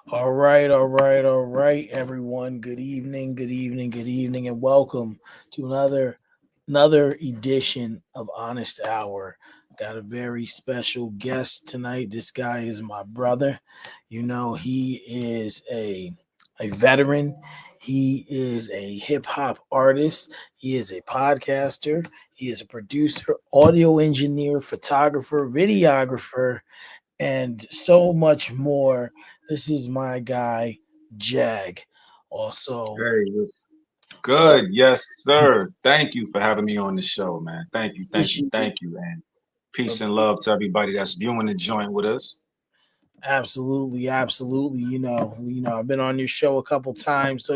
All right, everyone. Good evening, and welcome to another edition of Honest Hour. Got a very special guest tonight. This guy is my brother. He is a veteran. He is a hip hop artist. He is a podcaster. He is a producer, audio engineer, photographer, videographer, and so much more. This is my guy, Jag. Also, Hey, what's good? Yes, sir. Thank you for having me on the show, man. Thank you, thank you, appreciate thank you. And peace and love to everybody that's viewing the joint with us. absolutely. I've been on your show a couple times, so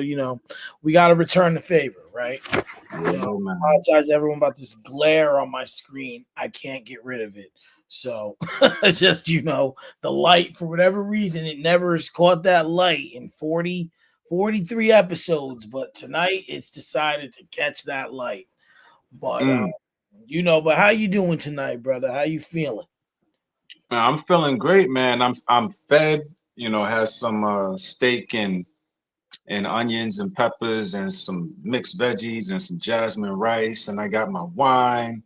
we got to return the favor, right? Yeah, man. Apologize to everyone about this glare on my screen. I can't get rid of it. So, just the light, for whatever reason, it never has caught that light in 43 episodes, but tonight it's decided to catch that light. But Mm. but how you doing tonight, brother? How you feeling? Man, I'm feeling great, man. I'm fed. Has some steak and onions and peppers and some mixed veggies and some jasmine rice, and I got my wine.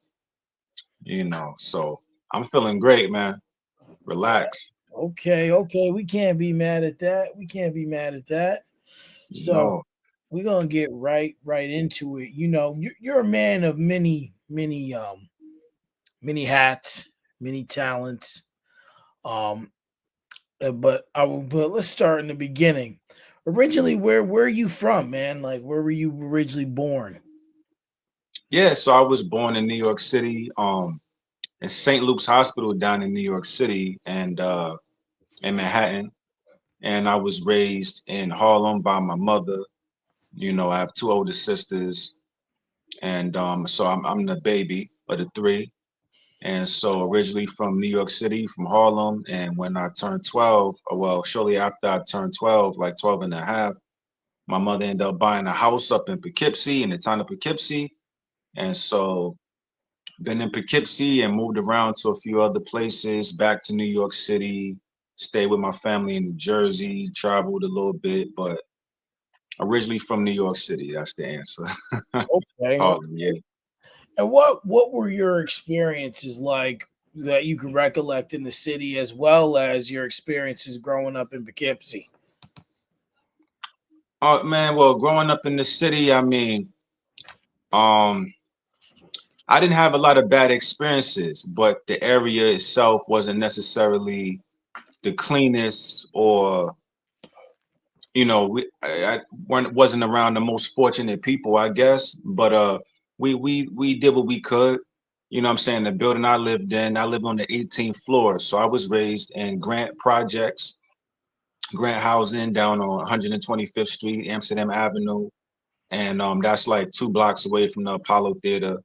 So I'm feeling great, man. Yeah. Relax. Okay. We can't be mad at that. We can't be mad at that. So No. we're gonna get right into it. You're a man of many hats, many talents. Um, but let's start in the beginning. Originally, where are you from, man? Like, where were you originally born? Yeah, so I was born in New York City. In St. Luke's Hospital down in New York City and in Manhattan. And I was raised in Harlem by my mother. I have two older sisters, and so I'm the baby of the three. And so originally from New York City, from Harlem, and when I turned 12, or well, shortly after I turned 12, like 12 and a half, my mother ended up buying a house up in Poughkeepsie, in the town of Poughkeepsie. And so been in Poughkeepsie and moved around to a few other places, back to New York City, stayed with my family in New Jersey, traveled a little bit, but originally from New York City. That's the answer. Harlem, yeah. Okay. And what were your experiences like that you can recollect in the city, as well as your experiences growing up in Poughkeepsie? Oh man, well, growing up in the city, I mean, um, I didn't have a lot of bad experiences, but the area itself wasn't necessarily the cleanest or I wasn't around the most fortunate people, I guess, but we did what we could. What I'm saying? The building I lived in, I lived on the 18th floor, so I was raised in Grant Projects, Grant Housing down on 125th Street, Amsterdam Avenue, and that's like 2 blocks away from the Apollo Theater.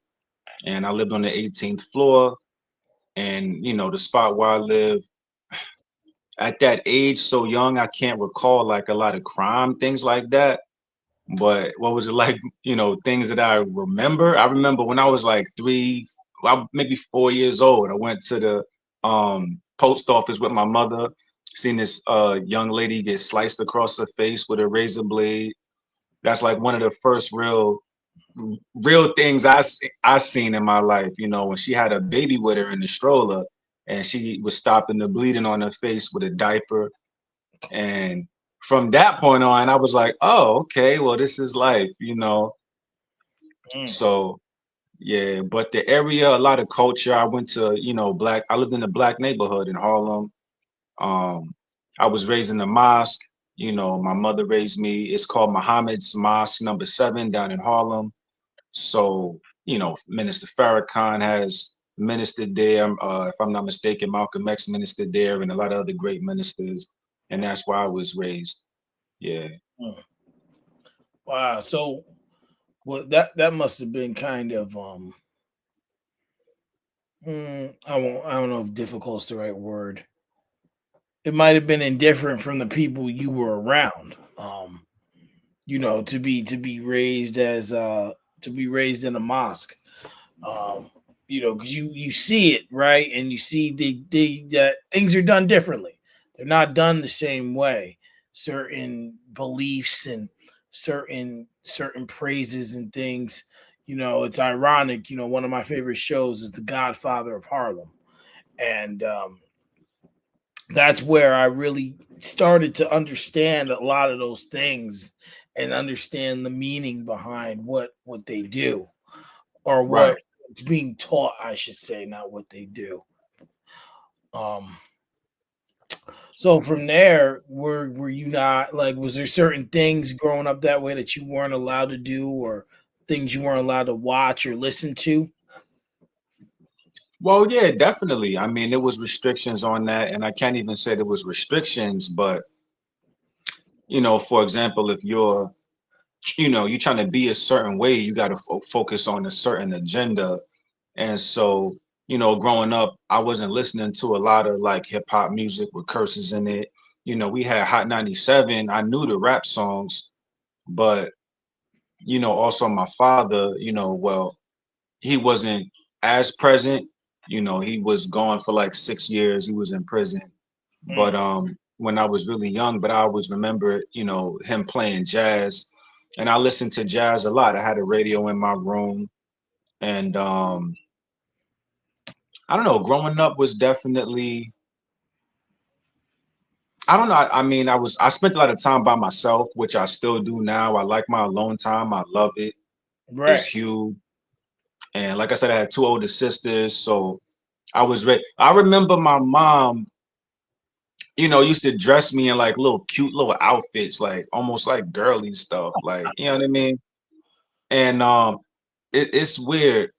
And I lived on the 18th floor, and the spot where I live at that age, so young, I can't recall like a lot of crime, things like that. But what was it like? Things that I remember. I remember when I was like maybe 4 years old. I went to the post office with my mother. Seen this young lady get sliced across her face with a razor blade. That's like one of the first real things I seen in my life. When she had a baby with her in the stroller, and she was stopping the bleeding on her face with a diaper. And from that point on, I was like, oh, okay, well, this is life. Mm. So yeah, but the area, a lot of culture. I went to, I lived in a black neighborhood in Harlem. Um, I was raised in a mosque. My mother raised me. It's called Muhammad's Mosque number 7 down in Harlem. So, Minister Farrakhan has ministered there. If I'm not mistaken, Malcolm X ministered there and a lot of other great ministers. And that's where I was raised. Yeah. Mm. Wow. So, well, that must have been kind of I don't know if difficult is the right word. It might have been indifferent from the people you were around. To be raised as to be raised in a mosque. Um, because you see it, right, and you see that things are done differently. They're not done the same way. certain beliefs and certain praises and things. It's ironic. One of my favorite shows is The Godfather of Harlem, and that's where I really started to understand a lot of those things and understand the meaning behind what they do, or Right. what's being taught, I should say, not what they do. Um, so from there, were you not like, was there certain things growing up that way that you weren't allowed to do, or things you weren't allowed to watch or listen to? Well, yeah, definitely. I mean, there was restrictions on that, and I can't even say there was restrictions, but for example, if you're trying to be a certain way, you got to focus on a certain agenda. And so, growing up, I wasn't listening to a lot of like hip hop music with curses in it. We had Hot 97. I knew the rap songs, but also my father, well, he wasn't as present. He was gone for like 6 years. He was in prison. But Mm, when I was really young, but I always remember, him playing jazz. And I listened to jazz a lot. I had a radio in my room. And I don't know, growing up was definitely, I don't know. I mean, I spent a lot of time by myself, which I still do now. I like my alone time. I love it. It's right. huge. And like I said, I had two older sisters, so I was ready. I remember my mom, used to dress me in like little cute little outfits, like almost like girly stuff, like you know what I mean. And it's weird.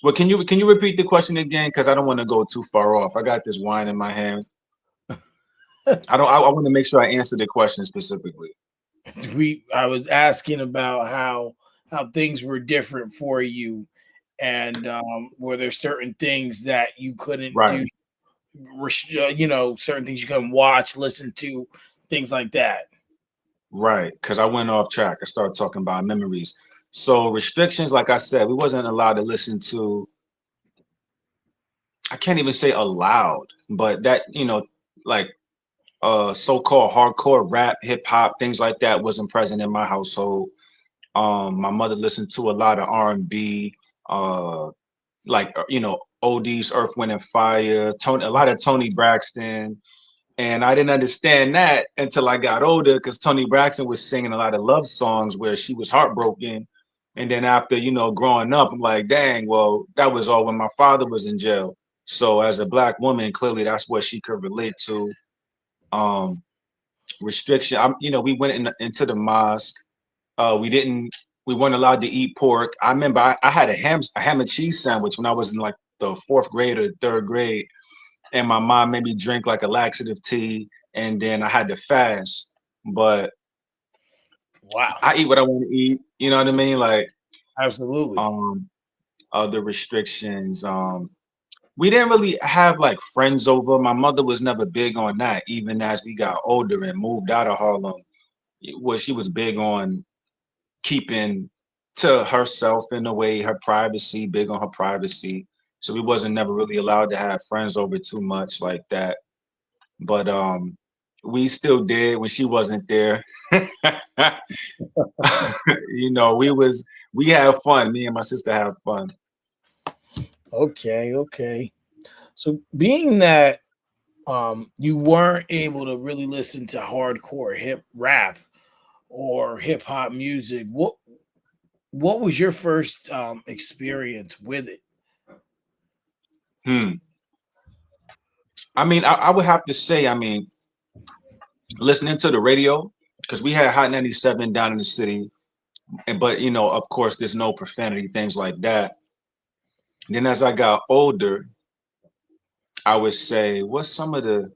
Well, can you repeat the question again? Because I don't want to go too far off. I got this wine in my hand. I don't. I want to make sure I answer the question specifically. I was asking about how things were different for you, and were there certain things that you couldn't Right, do, certain things you couldn't watch, listen to, things like that. right. Because I went off track. I started talking about memories. So restrictions, like I said, we wasn't allowed to listen to. I can't even say allowed, but that like so-called hardcore rap, hip hop, things like that wasn't present in my household. My mother listened to a lot of R&B, uh, like oldies, Earth, Wind and Fire, Tony, a lot of Tony Braxton, and I didn't understand that until I got older because Tony Braxton was singing a lot of love songs where she was heartbroken. And then after, growing up, I'm like, dang, well, that was all when my father was in jail. So as a black woman, clearly that's what she could relate to. Um, restriction. We went into the mosque. We didn't. We weren't allowed to eat pork. I remember I had a ham and cheese sandwich when I was in like the fourth grade or third grade, and my mom made me drink like a laxative tea, and then I had to fast. But Wow, I eat what I want to eat. You know what I mean? Like absolutely. um, other restrictions. We didn't really have like friends over. My mother was never big on that. Even as we got older and moved out of Harlem, she was big on keeping to herself in a way, her privacy, big on her privacy. So we wasn't never really allowed to have friends over too much like that. But we still did when she wasn't there. We have fun. Me and my sister have fun. Okay, okay. So being that you weren't able to really listen to hardcore hip rap or hip hop music, what was your first experience with it? Hmm. I mean, I would have to say, I mean, listening to the radio because we had Hot 97 down in the city, and but of course, there's no profanity, things like that. Then as I got older, I would say, what's some of the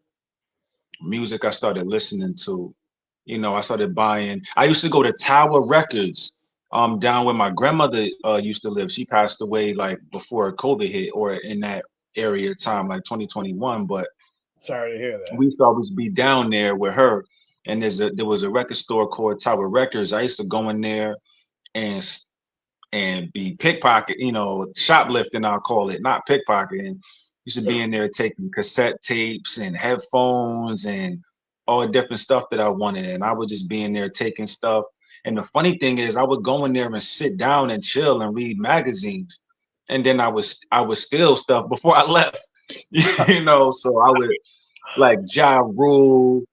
music I started listening to? I started buying. I used to go to Tower Records, down where my grandmother used to live. She passed away like before COVID hit or in that area of time, like 2021. But Sorry to hear that. we used to always be down there with her. And there was a record store called Tower Records. I used to go in there and be pickpocket, shoplifting, I'll call it, not pickpocketing. Used to be in there taking cassette tapes and headphones and all the different stuff that I wanted, and I would just be in there taking stuff. And the funny thing is, I would go in there and sit down and chill and read magazines, and then I would steal stuff before I left. So I would like Ja Rule,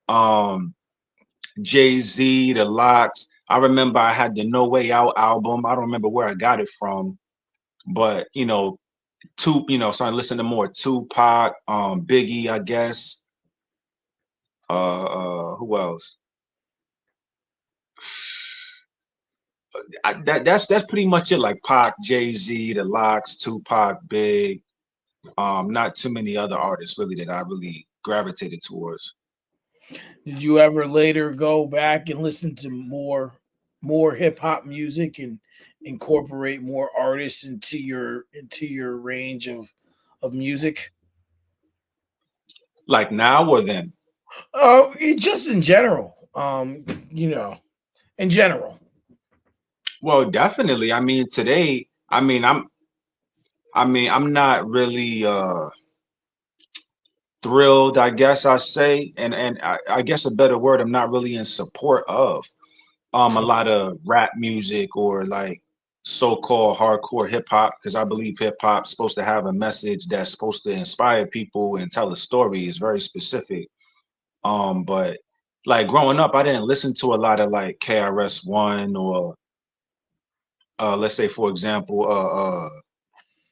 um, Jay-Z, The Locks. I remember I had the No Way Out album. I don't remember where I got it from, but started listening to more Tupac, Biggie, I guess. Who else? That's pretty much it. Like Pac, Jay-Z, The Locks, Tupac, Big. Not too many other artists really that I really gravitated towards. Did you ever later go back and listen to more hip hop music and incorporate more artists into your range of music? Like now or then? Just in general. In general. Well, definitely. I mean, today, I'm not really thrilled, I guess I say, and I guess a better word, I'm not really in support of a Mm, lot of rap music or like so-called hardcore hip hop because I believe hip hop's supposed to have a message that's supposed to inspire people and tell a story. It's very specific. But like growing up, I didn't listen to a lot of like KRS-One or let's say for example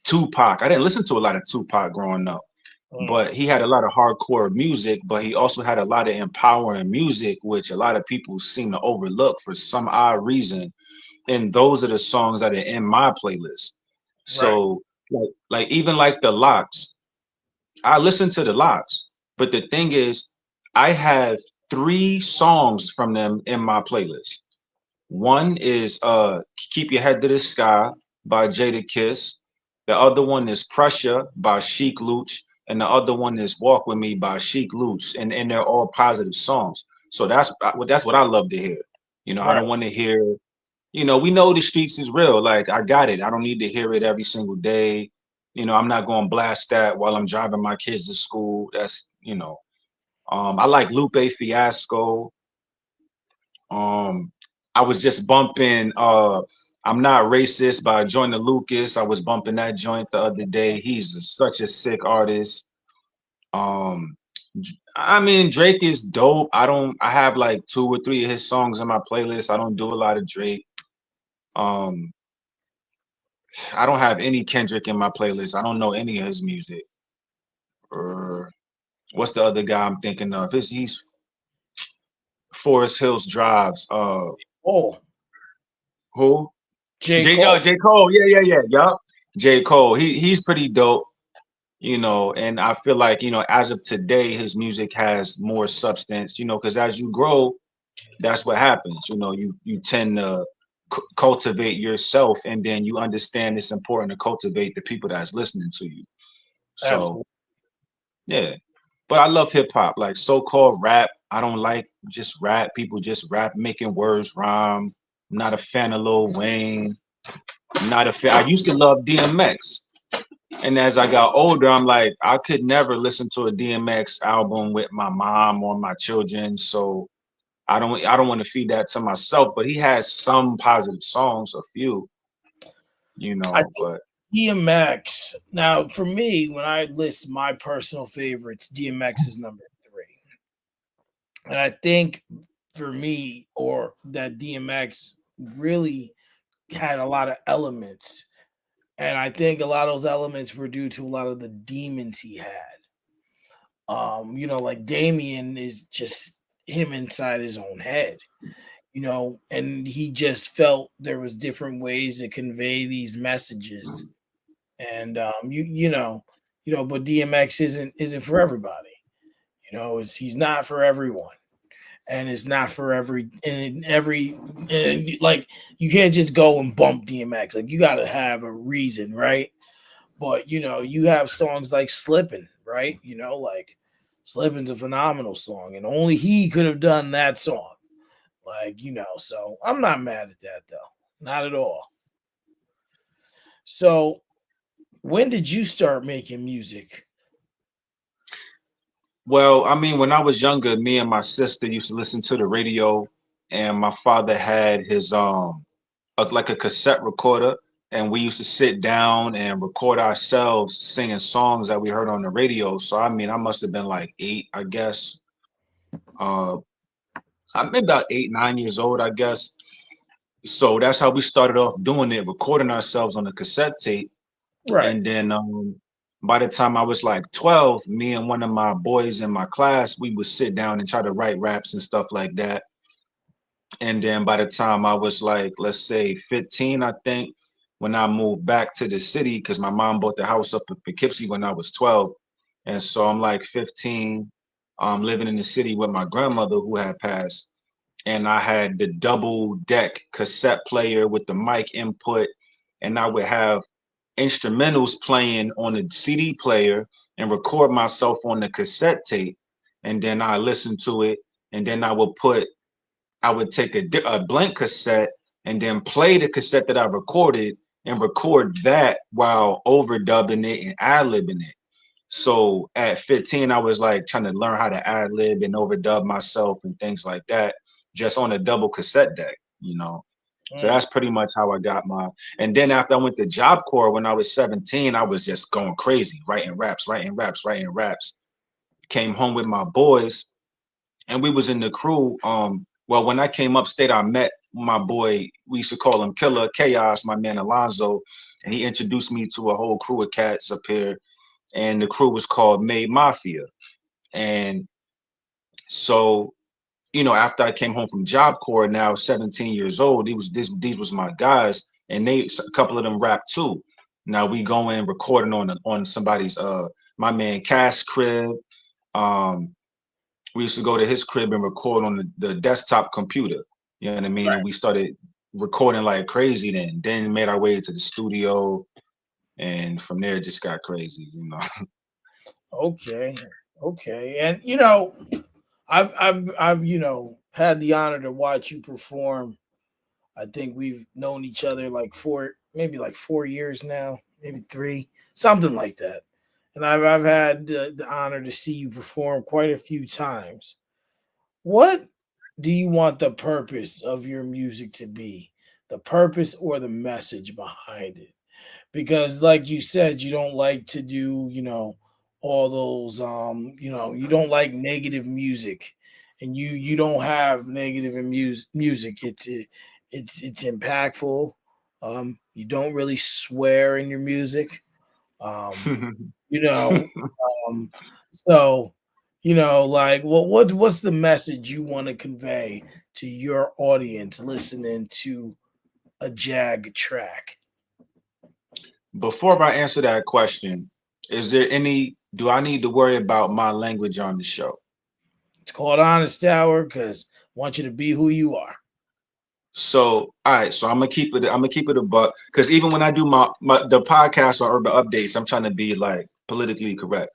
Tupac. I didn't listen to a lot of Tupac growing up, mm, but he had a lot of hardcore music, but he also had a lot of empowering music, which a lot of people seem to overlook for some odd reason. And those are the songs that are in my playlist. right, So like even like the Locks, I listen to the Locks, but the thing is, I have three songs from them in my playlist. One is Keep Your Head to the Sky by Jada Kiss. The other one is Pressure by Sheik Luch. And the other one is Walk With Me by Sheik Luch. And they're all positive songs. So that's what I love to hear. I right. don't want to hear, we know the streets is real. Like I got it. I don't need to hear it every single day. I'm not going to blast that while I'm driving my kids to school. I like Lupe Fiasco. Um, I was just bumping I'm Not Racist by Joyner Lucas. I was bumping that joint the other day. He's such a sick artist. Um I mean Drake is dope. I have like two or three of his songs in my playlist. I don't do a lot of Drake. Um I don't have any Kendrick in my playlist. I don't know any of his music. Or what's the other guy I'm thinking of? He's Forest Hills Drives. Oh, Who? J. Cole. J. Cole. Yeah. Yup. J. Cole. He's pretty dope, and I feel like, as of today, his music has more substance, because as you grow, that's what happens. You tend to cultivate yourself, and then you understand it's important to cultivate the people that's listening to you. So Absolutely. yeah. But I love hip hop, like so-called rap. I don't like just rap. People just rap making words rhyme. I'm not a fan of Lil Wayne. I'm not a fan. I used to love DMX. And as I got older, I'm like, I could never listen to a DMX album with my mom or my children. So I don't want to feed that to myself. But he has some positive songs, a few, I think but DMX. Now, for me, when I list my personal favorites, DMX is number three. And I think for me, or that DMX really had a lot of elements. And I think a lot of those elements were due to a lot of the demons he had. Like Damien is just him inside his own head, and he just felt there was different ways to convey these messages. And but DMX isn't for everybody. He's not for everyone, and it's not for and like you can't just go and bump DMX. Like you got to have a reason, right? But you have songs like Slippin', right? Like Slippin's a phenomenal song, and only he could have done that song. Like, so I'm not mad at that though. Not at all. So when did you start making music? Well, I mean, when I was younger, me and my sister used to listen to the radio, and my father had his like a cassette recorder, and we used to sit down and record ourselves singing songs that we heard on the radio. So I mean, I must have been like 8, I guess. Uh, I'm maybe about 8, 9 years old, I guess. So that's how we started off doing it, recording ourselves on a cassette tape. Right. And then by the time I was like 12, me and one of my boys in my class, we would sit down and try to write raps and stuff like that. And then by the time I was like, let's say 15, I think, when I moved back to the city, because my mom bought the house up in Poughkeepsie when I was 12. And so I'm like 15, living in the city with my grandmother who had passed. And I had the double deck cassette player with the mic input. And I would have instrumentals playing on a CD player and record myself on the cassette tape. And then I listen to it. And then I would take a blank cassette and then play the cassette that I recorded and record that while overdubbing it and ad-libbing it. So at 15, I was like trying to learn how to ad-lib and overdub myself and things like that, just on a double cassette deck. So Mm. that's pretty much how I got my. And then after I went to Job Corps when I was 17, I was just going crazy, writing raps, writing raps, writing raps. Came home with my boys and we was in the crew. Well, when I came upstate, I met my boy. We used to call him Killer Chaos, my man Alonzo, and he introduced me to a whole crew of cats up here. And the crew was called Made Mafia. And so, after I came home from Job Corps, now 17 years old, these was my guys, and a couple of them rap too. Now we go in recording on somebody's my man Cass crib. Um, we used to go to his crib and record on the desktop computer. You know what I mean? And we started recording like crazy then made our way to the studio, and from there it just got crazy. Okay. Okay. And I've had the honor to watch you perform. I think we've known each other like maybe like 4 years now, maybe three, something like that. And I've had the honor to see you perform quite a few times. What do you want the purpose of your music to be? The purpose or the message behind it? Because like you said, you don't like to do, all those you don't like negative music, and you don't have negative in music. It's impactful. You don't really swear in your music. Um, you know, um, so like what's the message you want to convey to your audience listening to a Jag track? Before I answer that question, do I need to worry about my language on the show? It's called Honest Hour because I want you to be who you are. So, all right, so I'm gonna keep it a buck because even when I do my the podcast or urban updates, I'm trying to be like politically correct.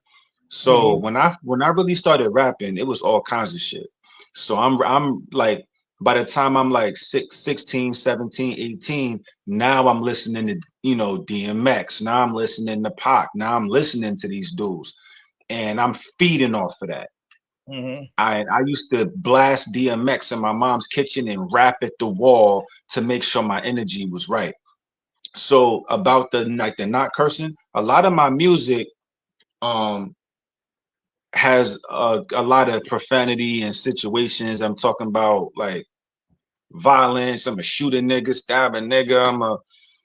So Hmm. when I really started rapping, it was all kinds of shit. So I'm like by the time I'm like 16, 17, 18, now I'm listening to, DMX. Now I'm listening to Pac. Now I'm listening to these dudes and I'm feeding off of that. Hmm. I used to blast DMX in my mom's kitchen and rap at the wall to make sure my energy was right. So about the not cursing, a lot of my music um has a lot of profanity and situations. I'm talking about like violence. I'm a shoot a nigga, stab a nigga.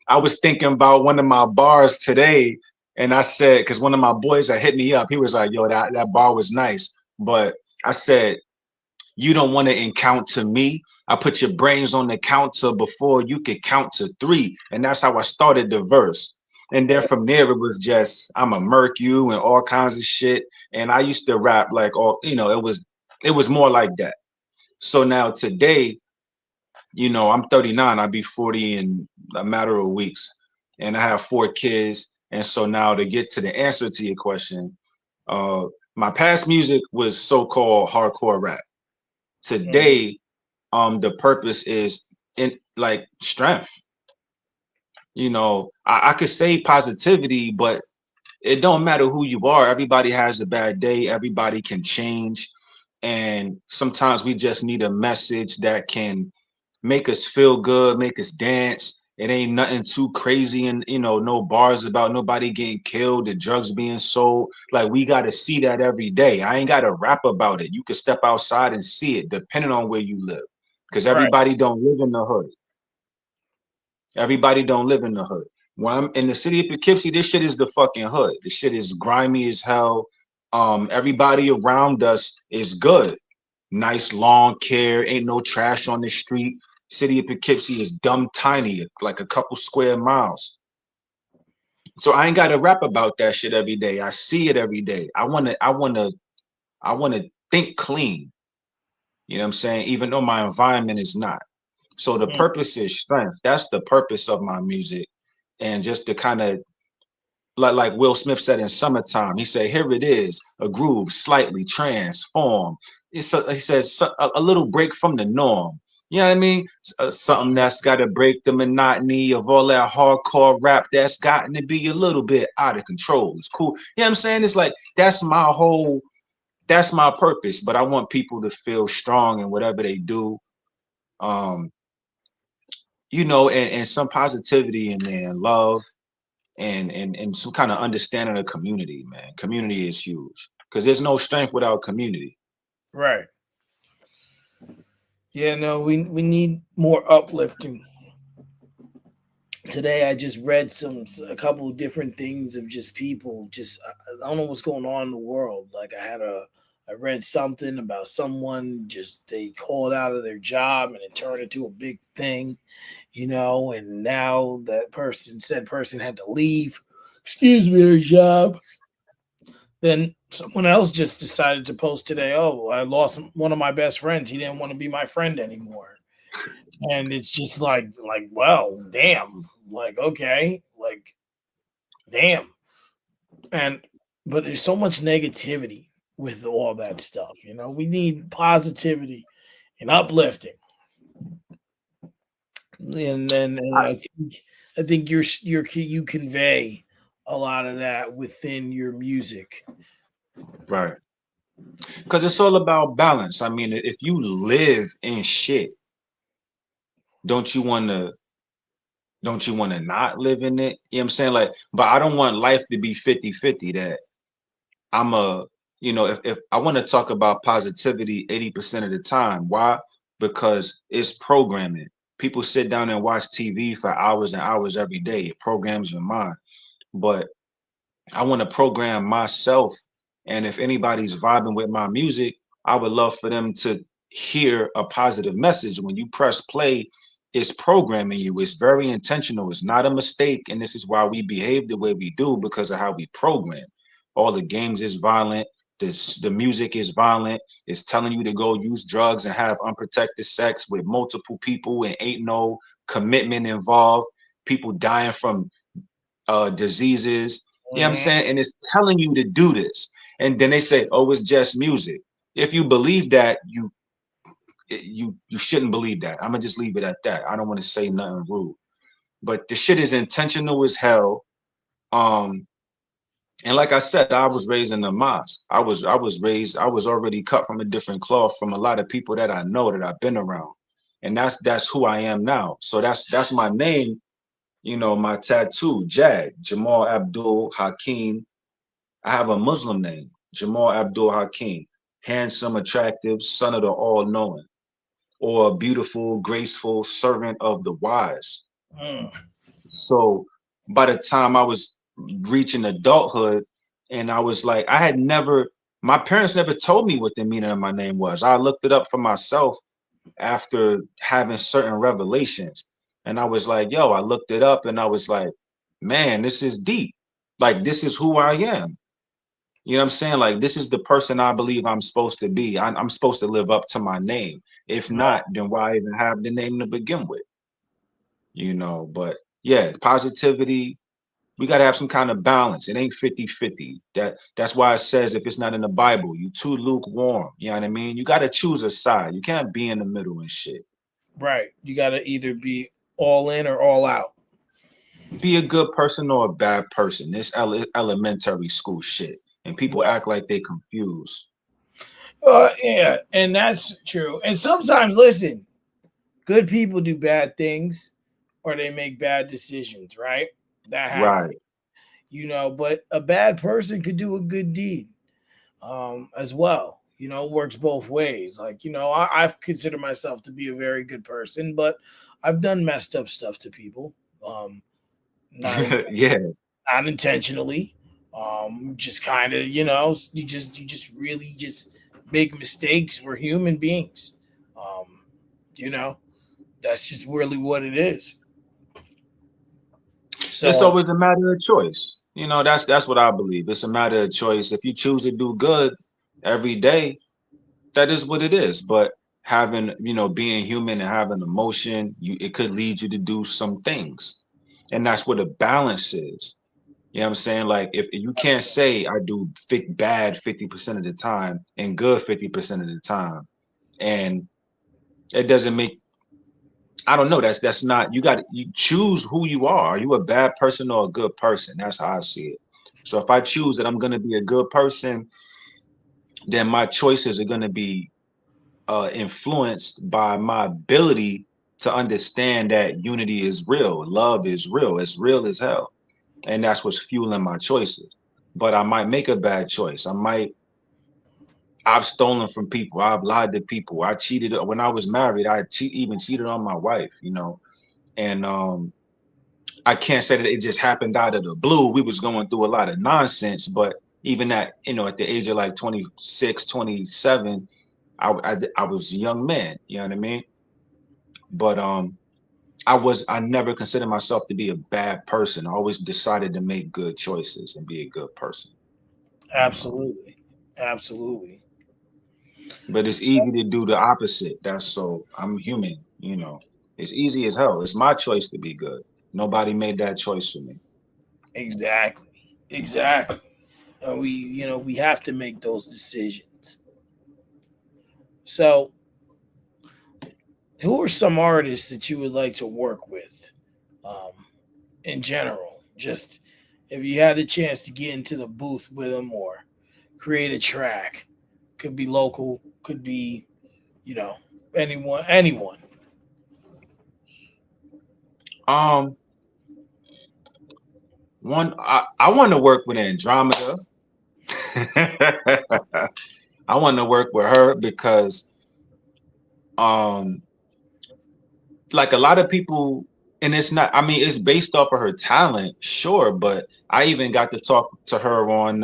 I was thinking about one of my bars today, and I said, because one of my boys that hit me up, he was like, "Yo, that bar was nice," but I said, "You don't want to encounter me. I put your brains on the counter before you could count to three," and that's how I started the verse. And then from there, it was just I'm a murk you and all kinds of shit. And I used to rap like it was more like that. So now today, I'm 39. I'll be 40 in a matter of weeks, and I have 4 kids. And so now to get to the answer to your question, uh, my past music was so-called hardcore rap. Hmm. Today, the purpose is in like strength. I could say positivity, but it don't matter who you are. Everybody has a bad day. Everybody can change. And sometimes we just need a message that can make us feel good, make us dance. It ain't nothing too crazy and no bars about nobody getting killed, the drugs being sold. Like we gotta see that every day. I ain't gotta rap about it. You can step outside and see it depending on where you live. Because Right. everybody don't live in the hood. Everybody don't live in the hood. When I'm in the city of Poughkeepsie, this shit is the fucking hood. This shit is grimy as hell. Everybody around us is good. Nice lawn care, ain't no trash on the street. City of Poughkeepsie is dumb tiny, like a couple square miles. So I ain't gotta rap about that shit every day. I see it every day. I wanna think clean. You know what I'm saying? Even though my environment is not. So the Mm. purpose is strength. That's the purpose of my music. And just to kind of like Will Smith said in Summertime, he said, "Here it is, a groove slightly transformed." He said, "A little break from the norm." You know what I mean? Something that's got to break the monotony of all that hardcore rap that's gotten to be a little bit out of control. It's cool. You know what I'm saying? It's like that's my purpose. But I want people to feel strong in whatever they do. Um, and some positivity in there and love and some kind of understanding of community, man. Community is huge because there's no strength without community. Right. Yeah, no, we need more uplifting. Today I just read a couple of different things of just people just I don't know what's going on in the world. Like I read something about someone just they called out of their job and it turned into a big thing, and now that said person had to leave, excuse me, their job. Then someone else just decided to post today, oh, I lost one of my best friends. He didn't want to be my friend anymore. And it's just well, damn. Like, okay, like, damn. And but there's so much negativity with all that stuff. We need positivity and uplifting. And I, I think you convey a lot of that within your music. right. Because it's all about balance. I mean, if you live in shit, don't you want to don't you want to not live in it? You know what I'm saying? Like, but I don't want life to be 50-50 that I'm a, if I want to talk about positivity 80% of the time. Why? Because it's programming. People sit down and watch TV for hours and hours every day. It programs your mind. But I want to program myself. And if anybody's vibing with my music, I would love for them to hear a positive message. When you press play, it's programming you. It's very intentional. It's not a mistake. And this is why we behave the way we do because of how we program. All the games is violent. The music is violent. It's telling you to go use drugs and have unprotected sex with multiple people and ain't no commitment involved. People dying from diseases. You know what I'm Mhm. saying? And it's telling you to do this. And then they say, oh, it's just music. If you believe that, you shouldn't believe that. I'm gonna just leave it at that. I don't want to say nothing rude. But the shit is intentional as hell. Um, and like I said, I was raised in the mosque. I was already cut from a different cloth from a lot of people that I know that I've been around. And that's who I am now. So that's my name, my tattoo, Jag, Jamal Abdul Hakim. I have a Muslim name, Jamal Abdul Hakim, handsome, attractive, son of the all knowing, or a beautiful, graceful servant of the wise. Mm. So by the time I was reaching adulthood, and I was like, my parents never told me what the meaning of my name was. I looked it up for myself after having certain revelations. And I was like, yo, I looked it up and I was like, man, this is deep. Like, this is who I am. You know what I'm saying? Like, this is the person I believe I'm supposed to be. I'm supposed to live up to my name. If Right. not, then why even have the name to begin with? But yeah, positivity, we got to have some kind of balance. It ain't 50-50. That's why it says if it's not in the Bible, you too lukewarm. You know what I mean? You got to choose a side. You can't be in the middle and shit. Right. You got to either be all in or all out. be a good person or a bad person. This elementary school shit, and people act like they confused. Yeah, and that's true. And sometimes, listen, good people do bad things or they make bad decisions, right? That happens, Right. but a bad person could do a good deed as well. Works both ways. Like, I consider myself to be a very good person, but I've done messed up stuff to people. Um, not, in, Yeah. not intentionally. Just kind of, you just really just make mistakes. We're human beings. Um, you know, that's just really what it is. It's So always a matter of choice. That's what I believe. It's a matter of choice. If you choose to do good every day, that is what it is. But having, being human and having emotion, it could lead you to do some things. And that's what a balance is. You know what I'm saying? Like if you can't say I do bad 50% of the time and good 50% of the time. And it doesn't make I don't know. That's not you choose who you are. Are you a bad person or a good person? That's how I see it. So if I choose that I'm gonna be a good person, then my choices are gonna be influenced by my ability to understand that unity is real, love is real, it's real as hell, and that's what's fueling my choices. But I might make a bad choice. I've stolen from people. I've lied to people. I cheated when I was married. Even cheated on my wife. And I can't say that it just happened out of the blue. We was going through a lot of nonsense, but even at the age of like 26, 27, I was a young man, you know what I mean? But I never considered myself to be a bad person. I always decided to make good choices and be a good person, you know. absolutely, absolutely, But it's easy to do the opposite. I'm human. It's easy as hell. It's my choice to be good. Nobody made that choice for me. exactly, exactly. We have to make those decisions. So, who are some artists that you would like to work with, um, in general? Just if you had a chance to get into the booth with them or create a track, could be local, could be you know anyone. Um, I want to work with Andromeda. I want to work with her because um like a lot of people, and it's not, I mean, it's based off of her talent, sure, but I even got to talk to her on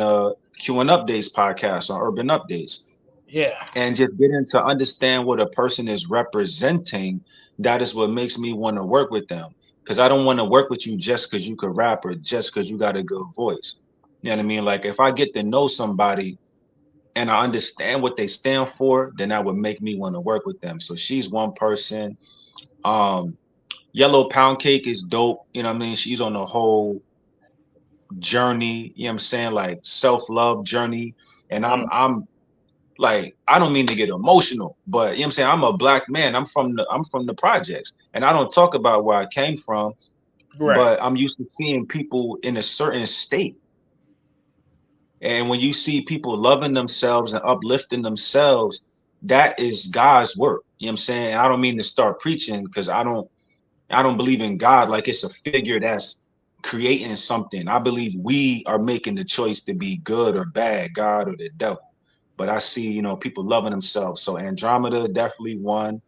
Q and Updates podcast on Urban Updates, Yeah, and just getting to understand what a person is representing. That is what makes me want to work with them, because I don't want to work with you just because you could rap or just because you got a good voice. You know what I mean? Like if I get to know somebody and I understand what they stand for, then that would make me want to work with them. So she's one person. um Yellow Pound Cake is dope. You know what I mean? She's on a whole journey, you know what I'm saying? Like self-love journey. And mm, I'm like, I don't mean to get emotional, but you know what I'm saying? I'm a black man. I'm from the projects. And I don't talk about where I came from, right. but I'm used to seeing people in a certain state. And when you see people loving themselves and uplifting themselves, that is God's work. You know what I'm saying? I don't mean to start preaching because I don't believe in God like it's a figure that's creating something. I believe we are making the choice to be good or bad, God or the devil. But I see, people loving themselves. So Andromeda definitely one.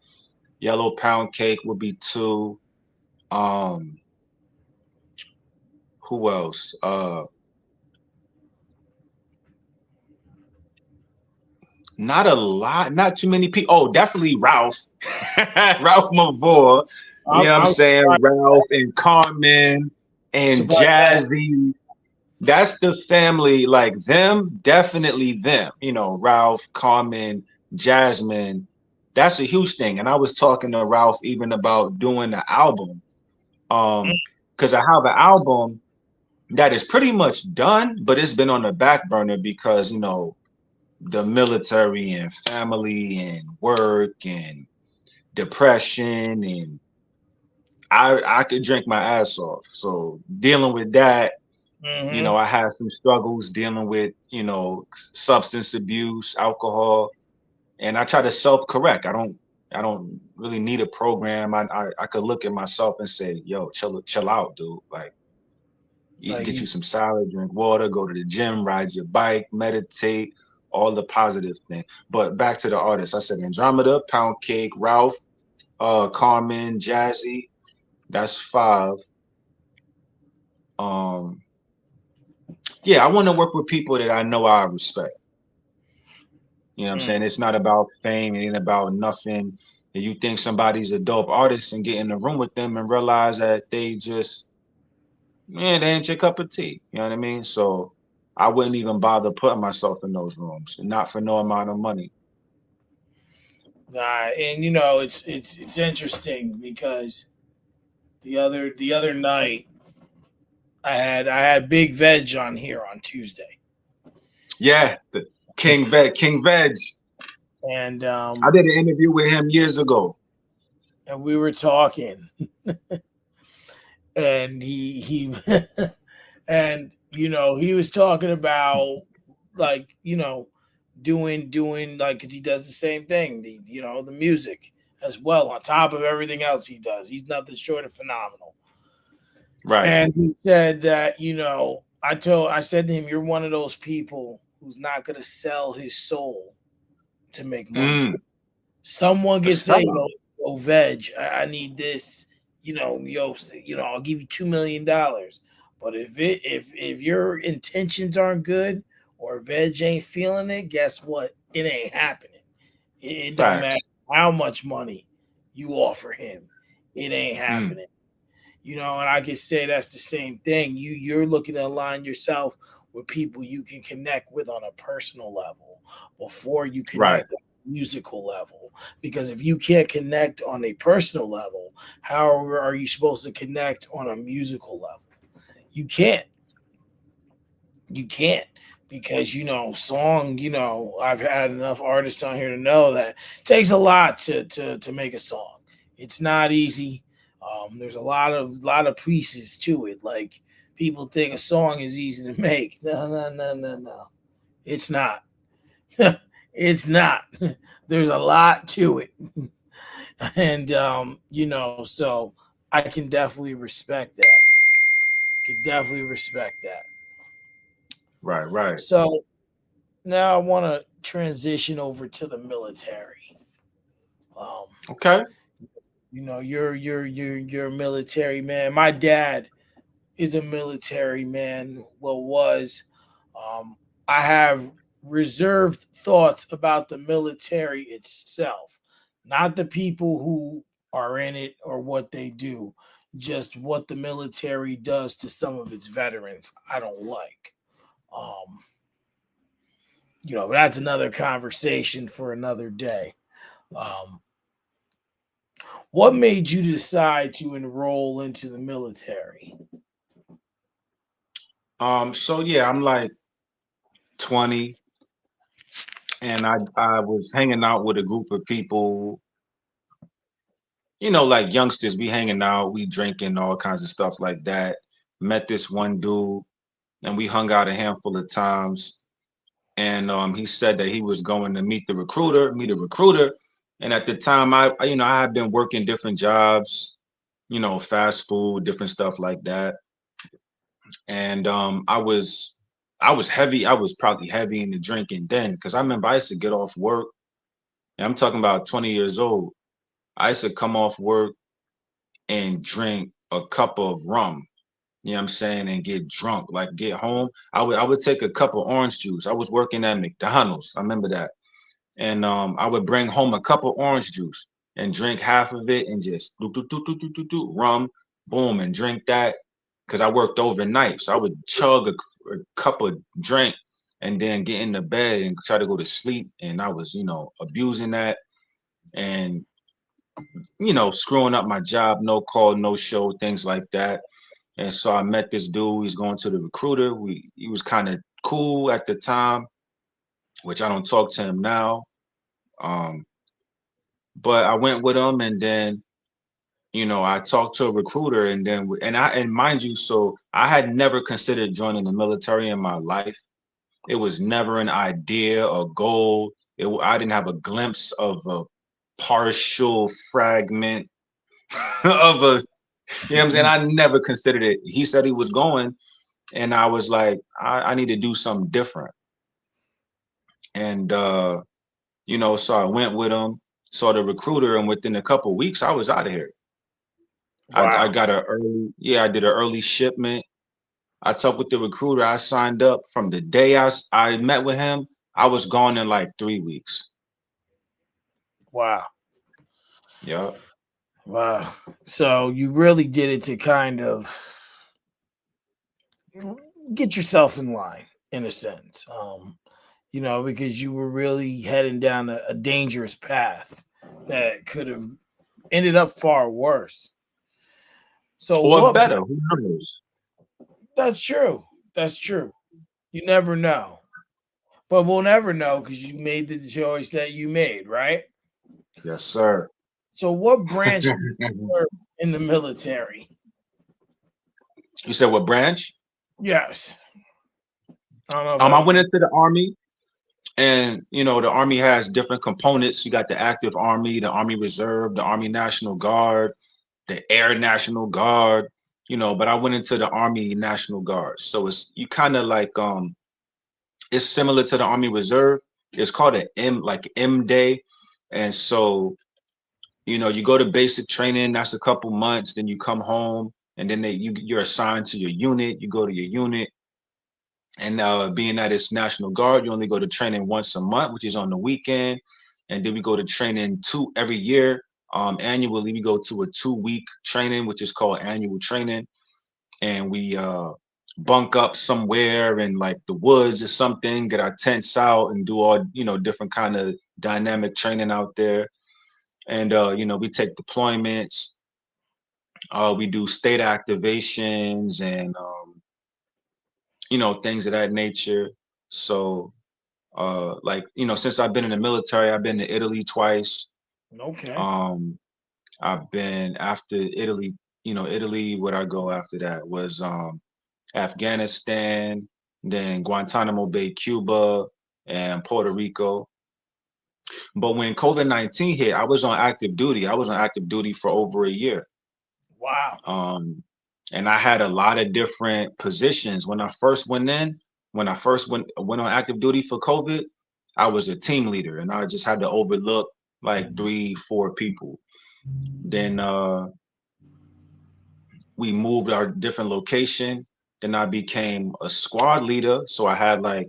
Yellow Pound Cake would be two. Um, who else? Not a lot, not too many people. Oh, definitely Ralph. Ralph Mavor. You I'm, know what I'm I'm saying? surprised, Ralph and Carmen and surprised that. Jazzy. That's the family, like them, definitely them. Ralph, Carmen, Jasmine. That's a huge thing. And I was talking to Ralph even about doing the album. Mm, Because I have an album that is pretty much done, but it's been on the back burner because, the military and family and work and depression, and I could drink my ass off. So dealing with that, Hmm. I had some struggles dealing with, substance abuse, alcohol, and I try to self-correct. I don't really need a program. I could look at myself and say, yo, chill out, dude. Like eat, Like get you some salad, drink water, go to the gym, ride your bike, meditate, all the positive thing. But back to the artists. I said Andromeda, Pound Cake, Ralph, Carmen, Jazzy. That's five. Um, yeah, I want to work with people that I know I respect. You know what I'm saying? mm, It's not about fame, it ain't about nothing. And you think somebody's a dope artist and get in the room with them and realize that they just, man, they ain't your cup of tea. You know what I mean? So I wouldn't even bother putting myself in those rooms, not for no amount of money. and it's interesting because the other night I had Big Veg on here on Tuesday, Yeah, the King Veg. and I did an interview with him years ago. we were talking, and he and he was talking about, like, doing like, 'cause he does the same thing, the music as well, on top of everything else he does. He's nothing short of phenomenal. Right. And he said that, I said to him, you're one of those people who's not going to sell his soul to make money. Mm, Someone a can say, sellout. yo, Veg, I need this, I'll give you $2 million. But if your intentions aren't good, or Veg ain't feeling it, guess what? It ain't happening. It don't matter Facts. how much money you offer him. It ain't Mm, happening. And I can say that's the same thing. You're looking to align yourself with people you can connect with on a personal level before you right. connect on a musical level. Because if you can't connect on a personal level, how are you supposed to connect on a musical level? You can't. You can't. Because song, I've had enough artists on here to know that it takes a lot to make a song. It's not easy. There's a lot of pieces to it. Like, people think a song is easy to make. No, no, no, no, no. It's not. It's not. There's a lot to it. And so I can definitely respect that. Can definitely respect that. Right. Right. So now I want to transition over to the military. Um, Okay. you're a military man. My dad is a military man. Well, was. Um, I have reserved thoughts about the military itself, not the people who are in it or what they do, just what the military does to some of its veterans. I don't like. Um, but that's another conversation for another day. Um, what made you decide to enroll into the military? So yeah, I'm like 20, and I was hanging out with a group of people, like youngsters. We hanging out, we drinking, all kinds of stuff like that. Met this one dude, and we hung out a handful of times. And he said that he was going to meet a recruiter. And at the time, I had been working different jobs, fast food, different stuff like that. And I was heavy. I was probably heavy in the drinking then, because I remember I used to get off work. And I'm talking about 20 years old. I used to come off work and drink a cup of rum. You know what I'm saying? And get drunk. Like, get home. I would take a cup of orange juice. I was working at McDonald's. I remember that. And I would bring home a cup of orange juice and drink half of it and just do rum, boom, and drink that, because I worked overnight. So I would chug a cup of drink and then get into bed and try to go to sleep. And I was, abusing that and, screwing up my job, no call, no show, things like that. And so I met this dude. He's going to the recruiter. He was kind of cool at the time, which I don't talk to him now. Um, but I went with him, and then I talked to a recruiter, and then and mind you, so I had never considered joining the military in my life. It was never an idea, a goal. I didn't have a glimpse of a partial fragment of a, what I'm saying? I never considered it. He said he was going, and I was like, I need to do something different. And so I went with him, saw the recruiter, and within a couple of weeks, I was out of here. I Wow. got I did an early shipment. I talked with the recruiter. I signed up from the day I met with him. I was gone in like 3 weeks. Wow. Yeah. Wow. So you really did it to kind of get yourself in line in a sense. Because you were really heading down a dangerous path that could have ended up far worse. So Or what better, who knows? that's true. That's true. You never know. But we'll never know because you made the choice that you made, right? Yes, sir. So what branch did you serve in the military? You said what branch? Yes. I don't know if I I went into the army, and the army has different components. You got the active army, the army reserve, the army national guard, the air national guard. But I went into the army national guard. So it's you kind of like it's similar to the army reserve. It's called an M day, and so you go to basic training. That's a couple months. Then you come home, and then you're assigned to your unit. You go to your unit. And being that it's National Guard, you only go to training once a month, which is on the weekend. And then we go to training every year. Annually, we go to a 2 week training, which is called annual training. And we bunk up somewhere in like the woods or something, get our tents out and do all, different kind of dynamic training out there. And, we take deployments, we do state activations and, things of that nature. So since I've been in the military, I've been to Italy twice. okay. um I've been after Italy. Italy, what I go after that was Afghanistan, then Guantanamo Bay, Cuba, and Puerto Rico. But when COVID-19 hit, I was on active duty. I was on active duty for over a year. Wow. um and I had a lot of different positions when I first went in. When I first went on active duty for COVID, I was a team leader, and I just had to overlook like 3 4 people. Then we moved our different location. Then I became a squad leader, so I had like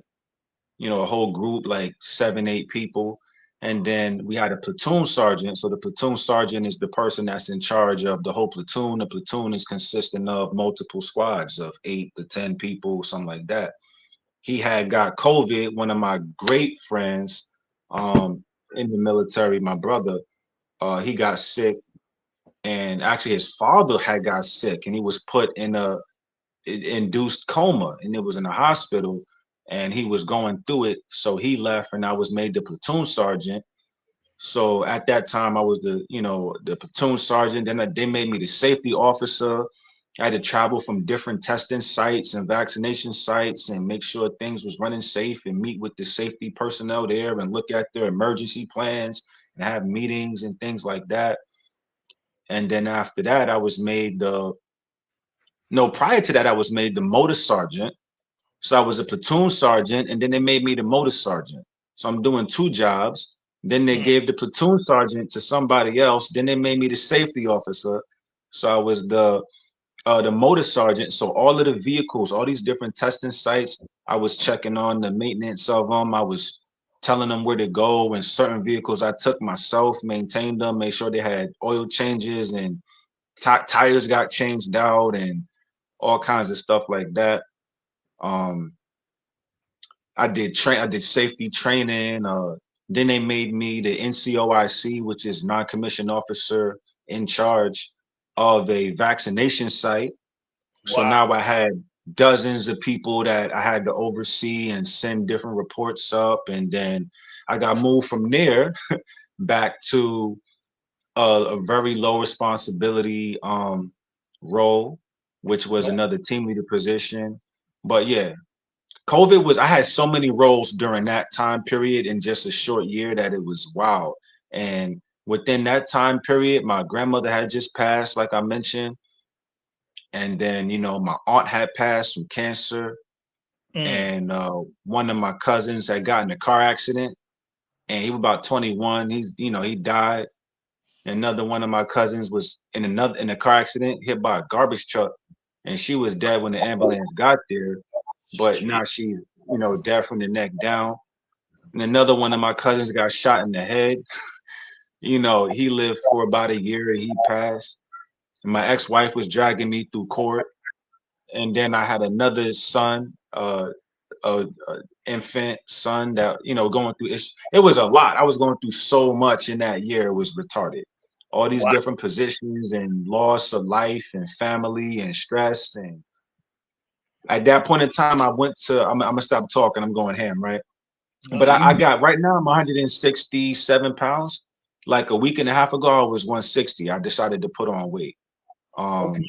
a whole group, like 7 8 people. And then we had a platoon sergeant. So the platoon sergeant is the person that's in charge of the whole platoon. The platoon is consisting of multiple squads of 8 to 10 people, something like that. He had got COVID. One of my great friends um, in the military, my brother, he got sick, and actually his father had got sick, and he was put in a induced coma, and it was in a hospital, and he was going through it. So he left, and I was made the platoon sergeant. So at that time, I was the platoon sergeant. Then they made me the safety officer. I had to travel from different testing sites and vaccination sites and make sure things was running safe, and meet with the safety personnel there and look at their emergency plans and have meetings and things like that. And then after that, I was made the no, prior to that, I was made the motor sergeant. So I was a platoon sergeant, and then they made me the motor sergeant. So I'm doing 2 jobs. Then they Mm, gave the platoon sergeant to somebody else. Then they made me the safety officer. So I was the motor sergeant. So all of the vehicles, all these different testing sites, I was checking on the maintenance of them. I was telling them where to go, and certain vehicles I took myself, maintained them, made sure they had oil changes and tires got changed out and all kinds of stuff like that. Um, I did safety training. Then they made me the NCOIC, which is non-commissioned officer in charge of a vaccination site. So wow. now I had dozens of people that I had to oversee and send different reports up. And then I got moved from there back to a very low responsibility role, which was another team leader position. But yeah, COVID was, I had so many roles during that time period in just a short year that it was wow. And within that time period, my grandmother had just passed, like I mentioned. And then, my aunt had passed from cancer. Mm, And one of my cousins had gotten a car accident and he was about 21. He died. Another one of my cousins was in a car accident, hit by a garbage truck, and she was dead when the ambulance got there. But gee, now she's, dead from the neck down. And another one of my cousins got shot in the head. He lived for about a year and he passed. And my ex-wife was dragging me through court. And then I had another son, a infant son that going through it was a lot. I was going through so much in that year. It was retarded. All these wow. different positions and loss of life and family and stress. And at that point in time, I went to. I'm gonna stop talking. I'm going ham, right? No, But you I got right now. I'm 167 pounds. Like a week and a half ago, I was 160. I decided to put on weight. okay? Um,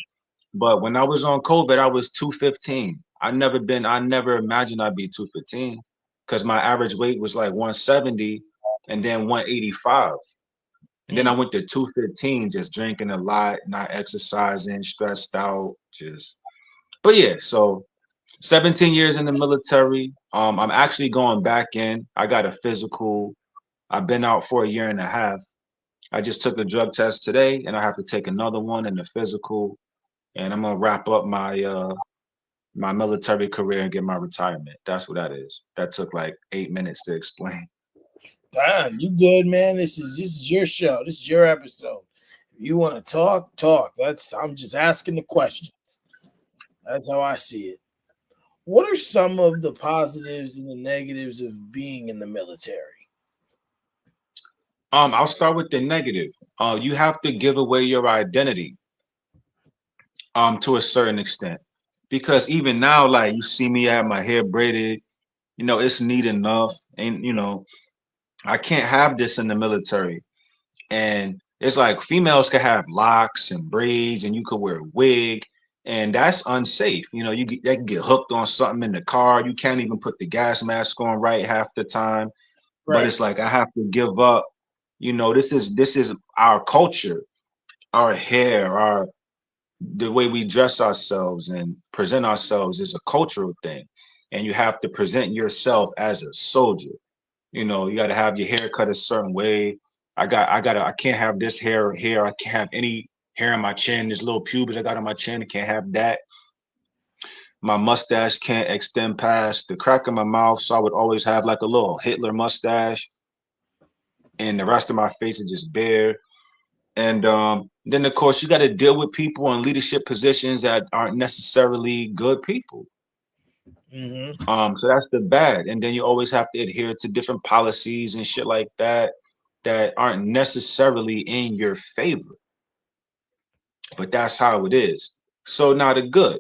but when I was on COVID, I was 215. I never imagined I'd be 215 because my average weight was like 170 and then 185. And then I Mm, went to 215, just drinking a lot, not exercising, stressed out, just. But yeah, so 17 years in the military. I'm actually going back in. I got a physical. I've been out for a year and a half. I just took a drug test today, and I have to take another one in the physical, and I'm gonna wrap up my military career and get my retirement. That's what that is. That took like 8 minutes to explain. fine, you good, man. This is your show. This is your episode. If you want to talk, talk. That's I'm just asking the questions. That's how I see it. What are some of the positives and the negatives of being in the military? I'll start with the negative. You have to give away your identity, to a certain extent, because even now, like you see me have my hair braided, it's neat enough, and I can't have this in the military. And it's like females can have locks and braids, and you could wear a wig, and that's unsafe. They can get hooked on something in the car. You can't even put the gas mask on right half the time. But Right. it's like I have to give up. This is our culture, our hair, our the way we dress ourselves and present ourselves is a cultural thing, and you have to present yourself as a soldier. You got to have your hair cut a certain way. I can't have this hair here. I can't have any hair on my chin. This little pubes I got on my chin, I can't have that. My mustache can't extend past the crack of my mouth, so I would always have like a little Hitler mustache, and the rest of my face is just bare. And then, of course, you got to deal with people in leadership positions that aren't necessarily good people. Mm-hmm. So that's the bad. And then you always have to adhere to different policies and shit like that aren't necessarily in your favor. But that's how it is. So now the good.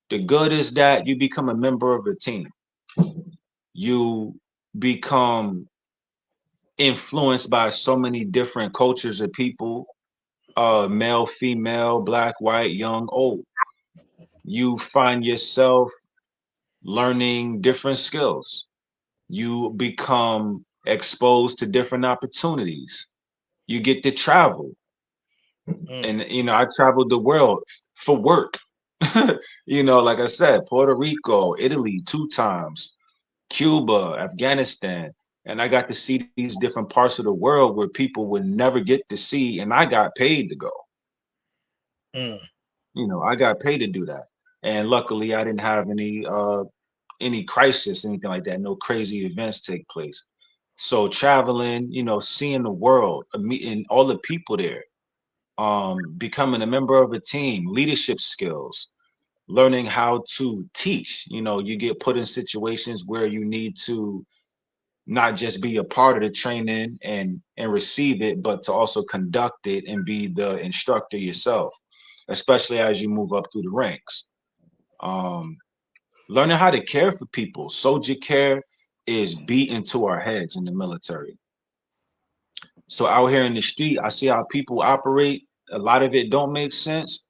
The good is that you become a member of a team. You become influenced by so many different cultures of people, male, female, black, white, young, old. You find yourself learning different skills. You become exposed to different opportunities. You get to travel. Mm, And, I traveled the world for work. Like I said, Puerto Rico, Italy 2 times, Cuba, Afghanistan. And I got to see these different parts of the world where people would never get to see. And I got paid to go. mm, I got paid to do that. And luckily I didn't have any crisis, anything like that. No crazy events take place. So traveling, seeing the world, meeting all the people there, becoming a member of a team, leadership skills, learning how to teach. You get put in situations where you need to not just be a part of the training and receive it, but to also conduct it and be the instructor yourself, especially as you move up through the ranks. Um, Learning how to care for people. Soldier care is beat into our heads in the military. So out here in the street, I see how people operate. A lot of it don't make sense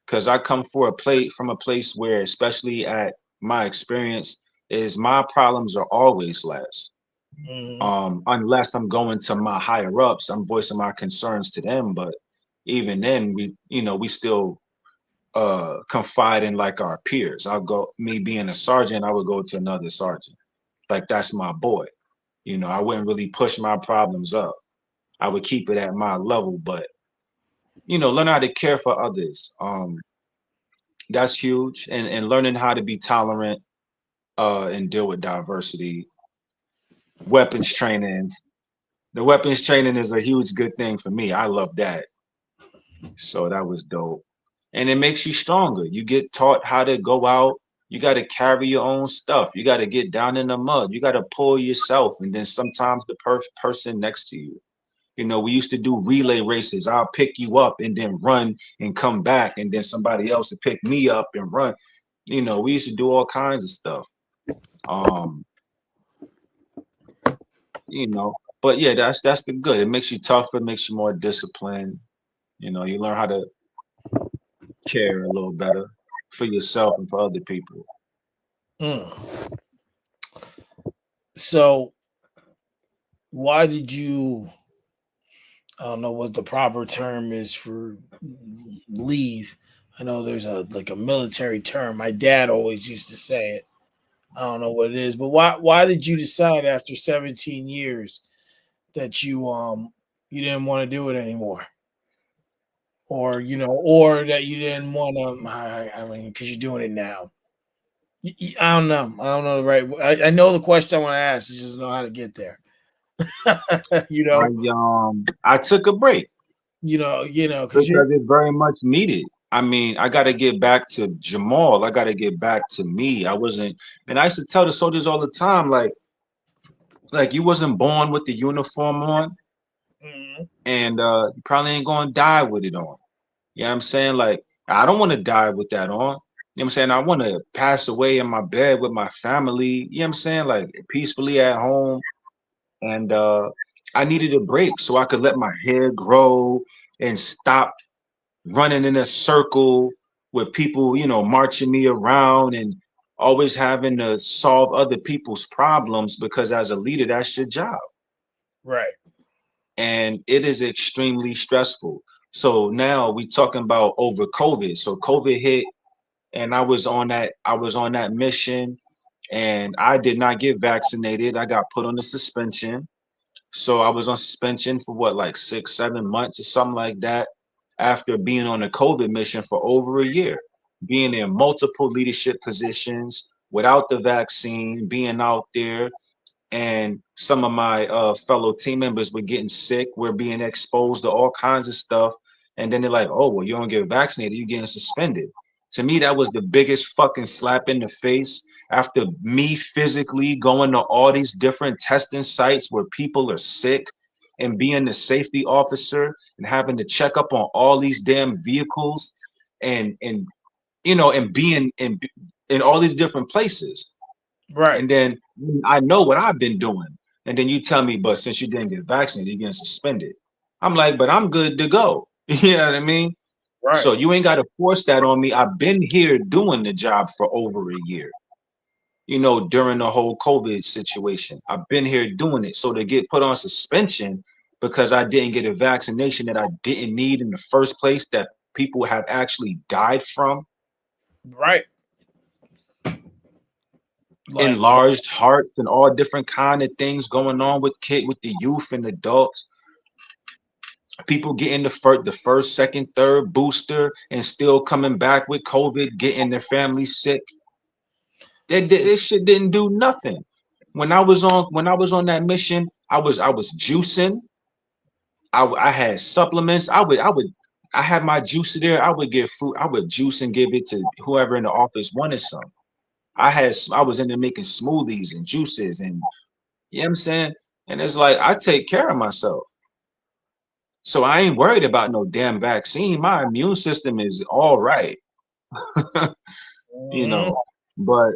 because I come for a plate from a place where, especially at my experience, is my problems are always last. Hmm. Unless I'm going to my higher ups, I'm voicing my concerns to them. But even then, we still confide in like our peers. I'll go, me being a sergeant, I would go to another sergeant. Like that's my boy. I wouldn't really push my problems up. I would keep it at my level, but learn how to care for others. That's huge. And learning how to be tolerant and deal with diversity. Weapons training. The weapons training is a huge good thing for me. I love that. So that was dope. And it makes you stronger. You get taught how to go out. You got to carry your own stuff. You got to get down in the mud. You got to pull yourself. And then sometimes the person next to you. We used to do relay races. I'll pick you up and then run and come back. And then somebody else would pick me up and run. We used to do all kinds of stuff. Um, but yeah, that's the good. It makes you tougher, makes you more disciplined. You learn how to care a little better for yourself and for other people. Mm. So why did you? I don't know what the proper term is for leave. I know there's a like a military term. My dad always used to say it. I don't know what it is, but why did you decide after 17 years that you didn't want to do it anymore? Or or that you didn't want to I mean cuz you're doing it now. I don't know. I don't know the right. I know the question I want to ask. I just don't know how to get there. you I know, I took a break because you're. because it's very much needed. I mean, I got to get back to Jamal. I got to get back to me. I wasn't, and I used to tell the soldiers all the time, like you wasn't born with the uniform on, Mhm. and you probably ain't gonna die with it on. You know what I'm saying? Like, I don't want to die with that on. You know what I'm saying? I want to pass away in my bed with my family. You know what I'm saying? Like peacefully at home. And I needed a break so I could let my hair grow and stop running in a circle with people, marching me around and always having to solve other people's problems because as a leader, that's your job. Right. And it is extremely stressful. So now we talking about over COVID. So COVID hit and I was on that mission and I did not get vaccinated. I got put on the suspension. So I was on suspension for what, like 6, 7 months or something like that, after being on a COVID mission for over a year, being in multiple leadership positions without the vaccine, being out there, and some of my fellow team members were getting sick. We're being exposed to all kinds of stuff, and then they're like, "Oh, well, you don't get vaccinated, you're getting suspended." To me, that was the biggest fucking slap in the face. After me physically going to all these different testing sites where people are sick, and being the safety officer and having to check up on all these damn vehicles, and and being in all these different places. Right. And then I know what I've been doing. And then you tell me, but since you didn't get vaccinated, you're getting suspended. I'm like, but I'm good to go. You know what I mean? Right. So you ain't got to force that on me. I've been here doing the job for over a year, during the whole COVID situation. I've been here doing it. So to get put on suspension because I didn't get a vaccination that I didn't need in the first place, that people have actually died from, Right. Like enlarged hearts and all different kind of things going on with the youth and adults, people getting the first, second, third booster and still coming back with COVID, getting their family sick. This shit didn't do nothing. When I was on that mission, I was juicing. I had supplements. I had my juicer there. I would get fruit. I would juice and give it to whoever in the office wanted some. I was in there making smoothies and juices, and you know what I'm saying? And it's like I take care of myself. So I ain't worried about no damn vaccine. My immune system is all right, you mhm. know. But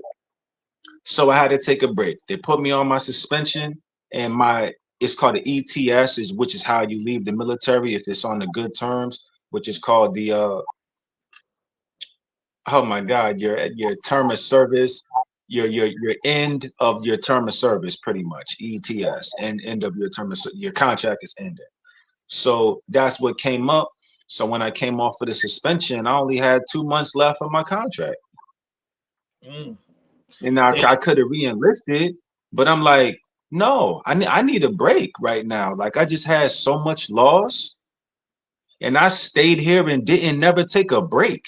so I had to take a break. They put me on my suspension and my it's called the ETS, which is how you leave the military if it's on the good terms, which is called the oh my God, your term of service, your end of your term of service, pretty much ETS, and end of your term of your contract is ended. So that's what came up. So when I came off of the suspension, I only had 2 months left of my contract, Mm. and Yeah. I could have re-enlisted, but I'm like, no, I need a break right now. Like I just had so much loss, and I stayed here and didn't never take a break.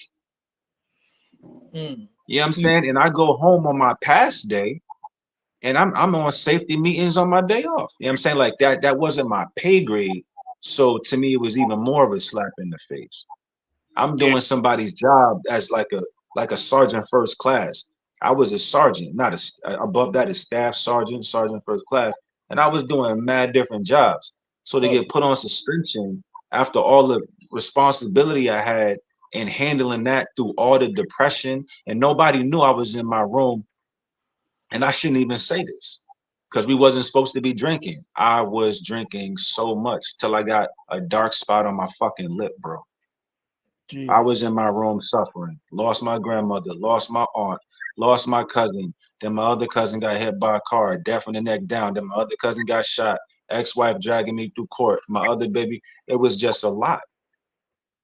Mm. You know what I'm You, saying? And I go home on my past day, and I'm on safety meetings on my day off. You know what I'm saying? Like that wasn't my pay grade. So to me, it was even more of a slap in the face. I'm yeah. doing somebody's job as like a sergeant first class. I was a sergeant, not above that is staff sergeant, sergeant first class, and I was doing mad different jobs. So to Oh, get put on suspension after all the responsibility I had and handling that through all the depression, and nobody knew I was in my room, and I shouldn't even say this because we wasn't supposed to be drinking. I was drinking so much till I got a dark spot on my fucking lip, bro. I was jeez. in my room suffering. Lost my grandmother, lost my aunt, lost my cousin. Then my other cousin got hit by a car, deaf from the neck down. Then my other cousin got shot. Ex-wife dragging me through court. My other baby. It was just a lot.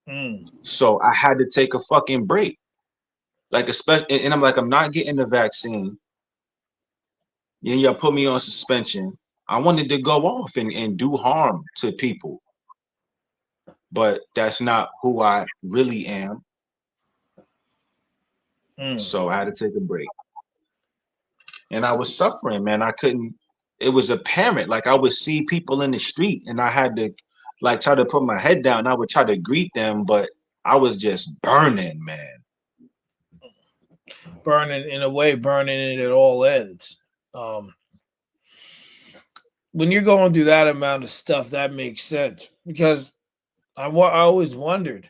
Mm. So I had to take a fucking break. Like especially, and I'm like, I'm not getting the vaccine. Then y'all put me on suspension. I wanted to go off and do harm to people, but that's not who I really am. Mm. So I had to take a break. And I was suffering, man. I couldn't, it was apparent. Like I would see people in the street and I had to like try to put my head down. I would try to greet them, but I was just burning, man. Burning in a way, burning it at all ends. Um, when you're going through that amount of stuff, that makes sense because I always wondered,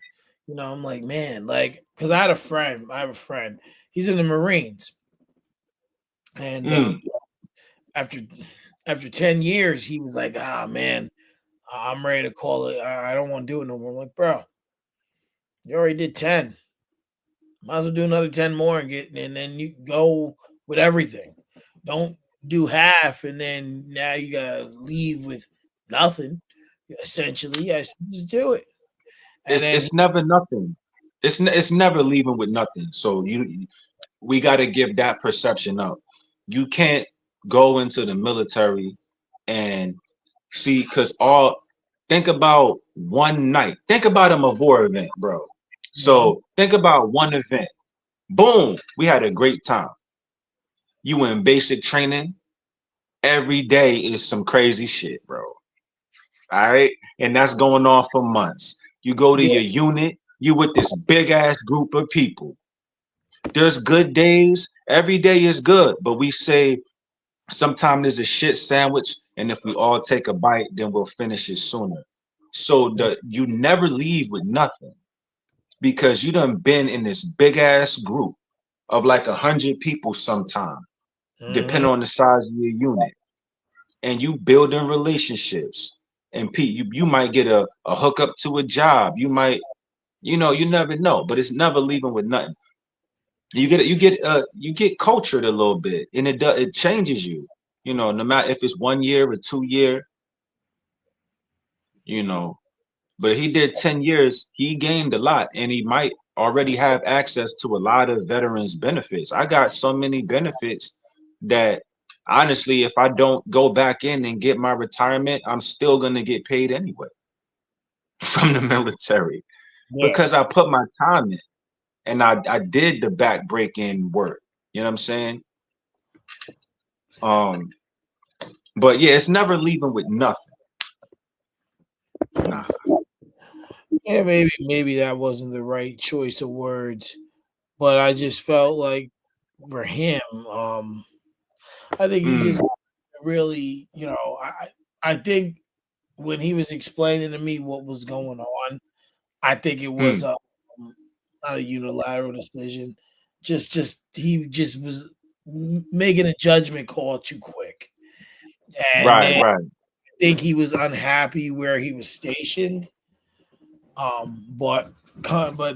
I'm like, man, like, because I have a friend, he's in the Marines, and Mm, after 10 years, he was like, ah, man, I'm ready to call it. I don't want to do it no more. I'm like, bro, you already did 10. Might as well do another 10 more and then you go with everything. Don't do half and then now you gotta leave with nothing. Essentially, I said, just do it. And then it's never nothing. It's never leaving with nothing. So we got to give that perception up. You can't go into the military and see because all think about one night. Think about a Mavor event, bro. Mhm. So think about one event. Boom, we had a great time. You in basic training. Every day is some crazy shit, bro. All right. And that's going on for months. You go to Yeah. your unit, you with this big ass group of people. There's good days. Every day is good. But we say sometimes there's a shit sandwich. And if we all take a bite, then we'll finish it sooner. So you never leave with nothing because you done been in this big ass group of like 100 people sometime, Mhm. depending on the size of your unit. And you building relationships. And Pete, you might get a hookup to a job. You might, you never know, but it's never leaving with nothing. You get cultured a little bit, and it changes you. No matter if it's 1 year or 2 year, you know. But he did 10 years. He gained a lot, and he might already have access to a lot of veterans benefits. I got so many benefits that honestly, if I don't go back in and get my retirement, I'm still gonna get paid anyway from the military Yeah. because I put my time in and I did the back break in work. You know what I'm saying? Um, but yeah, it's never leaving with nothing. Nah. Yeah, maybe that wasn't the right choice of words, but I just felt like for him, I think he just Mm, really, I think when he was explaining to me what was going on, I think it was mm. not a unilateral decision. Just he just was making a judgment call too quick, and Right, then right. think he was unhappy where he was stationed. But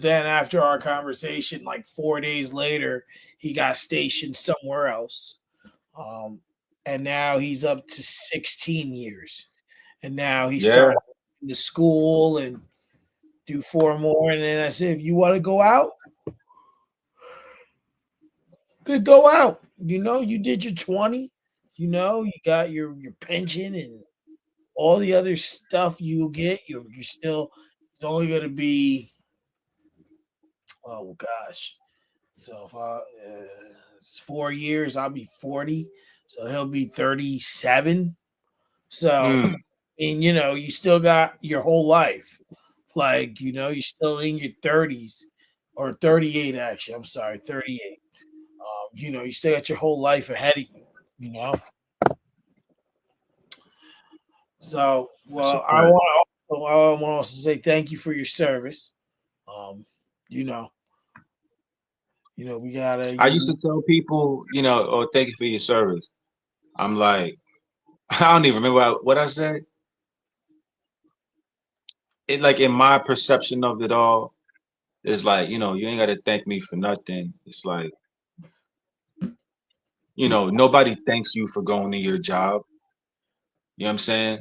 then after our conversation, like 4 days later, he got stationed somewhere else. Um, and now he's up to 16 years. And now he's Yeah, starting to school and do four more. And then I said, if you want to go out, then go out. You did your 20. You got your pension and all the other stuff you get. You're still, it's only going to be, oh gosh. So if it's 4 years, I'll be 40. So he'll be 37. So, mm, and you still got your whole life. Like, you're still in your 30s or 38, actually. I'm sorry, 38. You still got your whole life ahead of you, you know? So, that's a well, I fact. want I want to also say thank you for your service. Um, you know, we gotta, I used to tell people, oh, thank you for your service. I'm like, I don't even remember what I said. It like in my perception of it all, it's like, you ain't gotta thank me for nothing. It's like, nobody thanks you for going to your job. You know what I'm saying?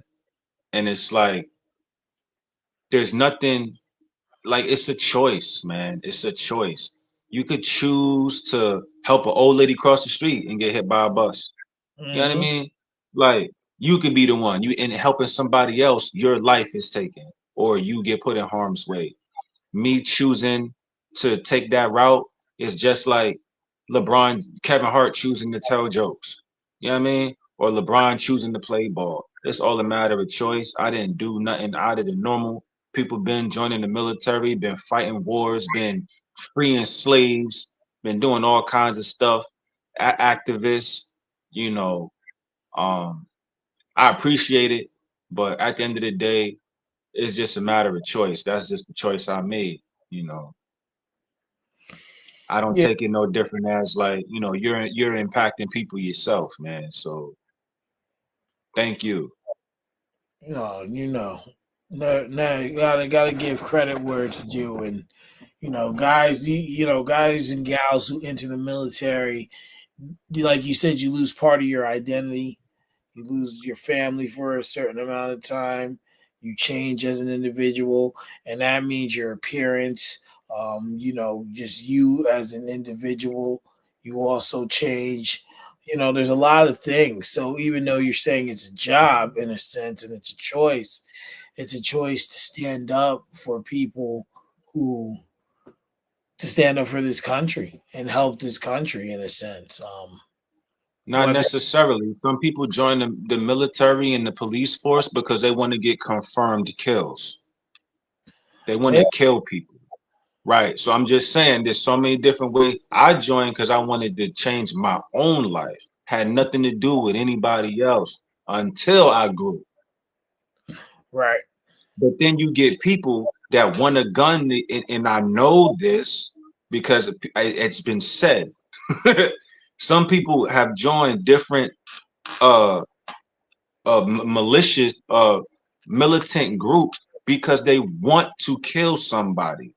And it's like there's nothing like it's a choice, man. It's a choice. You could choose to help an old lady cross the street and get hit by a bus. You know what I hmm mean? Like you could be the one. You in helping somebody else, your life is taken, or you get put in harm's way. Me choosing to take that route is just like Kevin Hart choosing to tell jokes. You know what I mean? Or LeBron choosing to play ball. It's all a matter of choice. I didn't do nothing out of the normal. People been joining the military, been fighting wars, been freeing slaves, been doing all kinds of stuff. Activists, you know, um, I appreciate it, but at the end of the day, it's just a matter of choice. That's just the choice I made. You know, I don't Yeah, take it no different as like, you're impacting people yourself, man. So thank you. no, no, you gotta give credit where it's due, and guys, guys and gals who enter the military, like you said, you lose part of your identity. You lose your family for a certain amount of time. You change as an individual, and that means your appearance. Just you as an individual. You also change. There's a lot of things. So even though you're saying it's a job in a sense and it's a choice to stand up for people who to stand up for this country and help this country in a sense. Not Whether necessarily. Some people join the military and the police force because they want to get confirmed kills. They want to kill people. Right. So I'm just saying there's so many different ways. I joined because I wanted to change my own life. Had nothing to do with anybody else until I grew. right. But then you get people that want a gun, and I know this because it's been said. Some people have joined different uh, malicious militant groups because they want to kill somebody.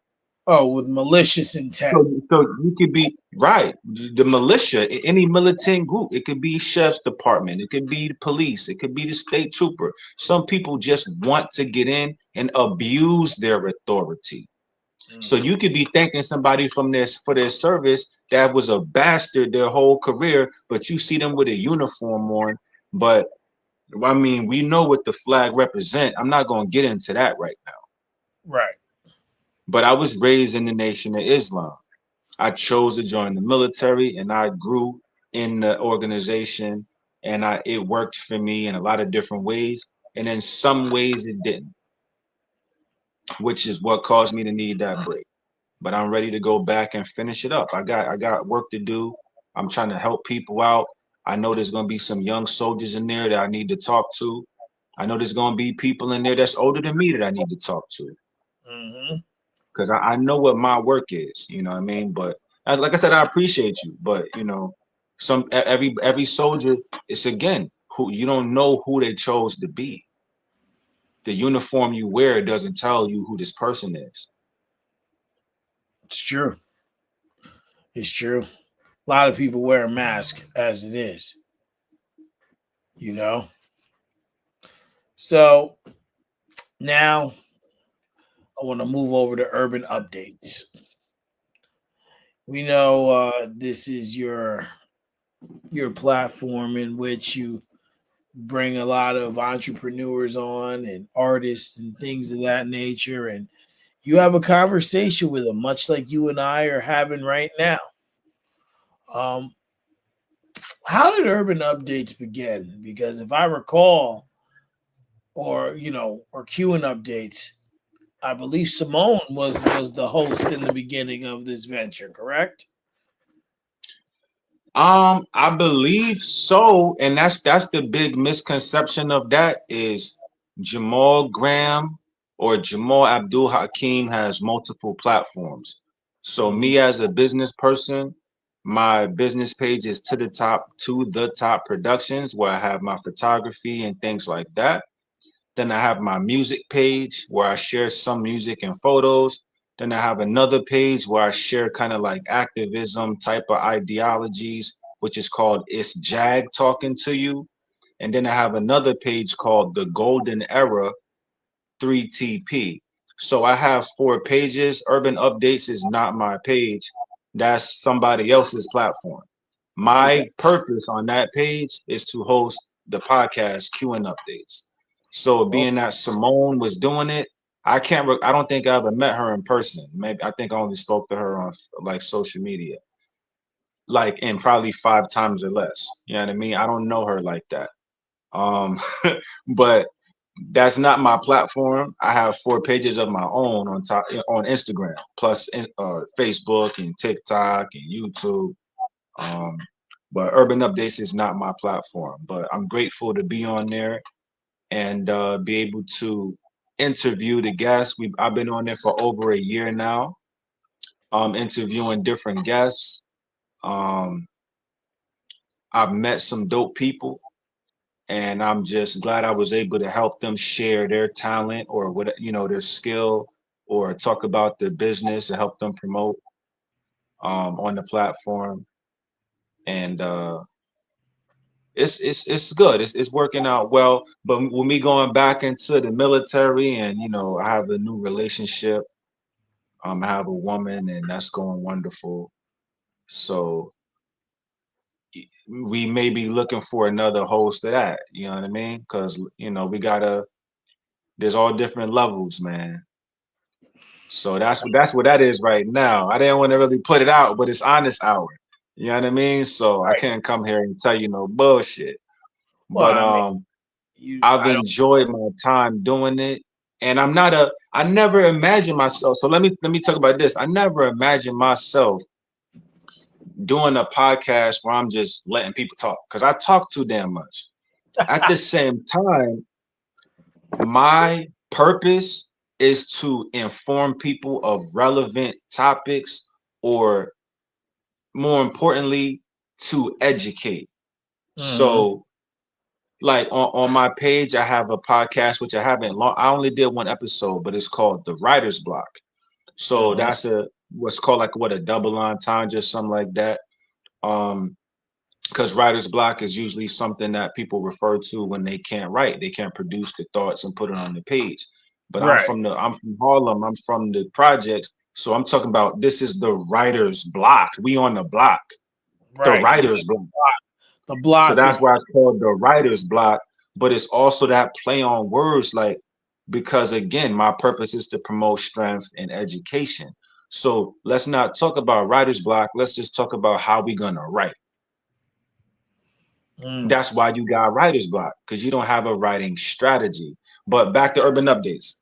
Oh, with malicious intent. So you could be right. The militia, any militant group, it could be sheriff's department, it could be the police, it could be the state trooper. Some people just want to get in and abuse their authority. So Mhm. you could be thanking somebody from this for their service that was a bastard their whole career, but you see them with a uniform on. But I mean, we know what the flag represent. I'm not going to get into that right now. Right. But I was raised in the Nation of Islam. I chose to join the military and I grew in the organization and it worked for me in a lot of different ways. And in some ways it didn't, which is what caused me to need that break. But I'm ready to go back and finish it up. I got work to do. I'm trying to help people out. I know there's gonna be some young soldiers in there that I need to talk to. I know there's gonna be people in there that's older than me that I need to talk to. hmm Because I know what my work is, you know what I mean? But like I said, I appreciate you, but every soldier, it's again who you don't know who they chose to be. the uniform you wear doesn't tell you who this person is. It's true. It's true. A lot of people wear a mask as it is, you know? So now I want to move over to urban updates. We know this is your platform in which you bring a lot of entrepreneurs on and artists and things of that nature, and you have a conversation with them, much like you and I are having right now. Um, how did Urban Updates begin? Because if I recall, or Q and Updates, I believe Simone was the host in the beginning of this venture, correct? I believe so, and that's the big misconception of that is Jamal Graham or Jamal Abdul Hakim has multiple platforms. So Mm-hmm. me as a business person, my business page is to the top productions where I have my photography and things like that. Then I have my music page where I share some music and photos. Then I have another page where I share kind of like activism type of ideologies, which is called It's Jag Talking to You. And then I have another page called The Golden Era 3TP. So I have four pages. Urban Updates is not my page. That's somebody else's platform. Okay. My purpose on that page is to host the podcast Q and Updates. So Oh, being that Simone was doing it, I don't think I ever met her in person. Maybe I think I only spoke to her on like social media, like and probably five times or less. You know what I mean? I don't know her like that. Um, but that's not my platform. I have four pages of my own on Instagram, plus Facebook and TikTok and YouTube. Um, but Urban Updates is not my platform. But I'm grateful to be on there and be able to interview the guests. I've been on there for over a year now, interviewing different guests. Um, I've met some dope people, and I'm just glad I was able to help them share their talent or what their skill or talk about their business and help them promote on the platform. And it's good. It's working out well. But with me going back into the military, and I have a new relationship. I have a woman, and that's going wonderful. So we may be looking for another host of that. You know what I mean? Because we gotta. There's all different levels, man. So that's what that is right now. I didn't want to really put it out, but it's honest hour. You know what I mean? So I right. can't come here and tell you no bullshit. Well, But I mean, you. I've I don't. enjoyed my time doing it. And I never imagined myself. So let me talk about this. I never imagined myself doing a podcast where I'm just letting people talk because I talk too damn much. At the same time, my purpose is to inform people of relevant topics or more importantly, to educate. Mhm. So like on my page, I have a podcast which I only did one episode, but it's called The Writer's Block. So Mhm. that's what's called like a double entendre, something like that. Um, because writer's block is usually something that people refer to when they can't write, they can't produce the thoughts and put it on the page. But Right. I'm from Harlem, I'm from the projects, so I'm talking about this is the writer's block. We on the block, the Right. writer's block. The So block is that's why it's called the writer's block. But it's also that play on words, like because again, my purpose is to promote strength and education. So let's not talk about writer's block. Let's just talk about how we gonna write. mm. That's why you got writer's block because you don't have a writing strategy. But back to urban updates.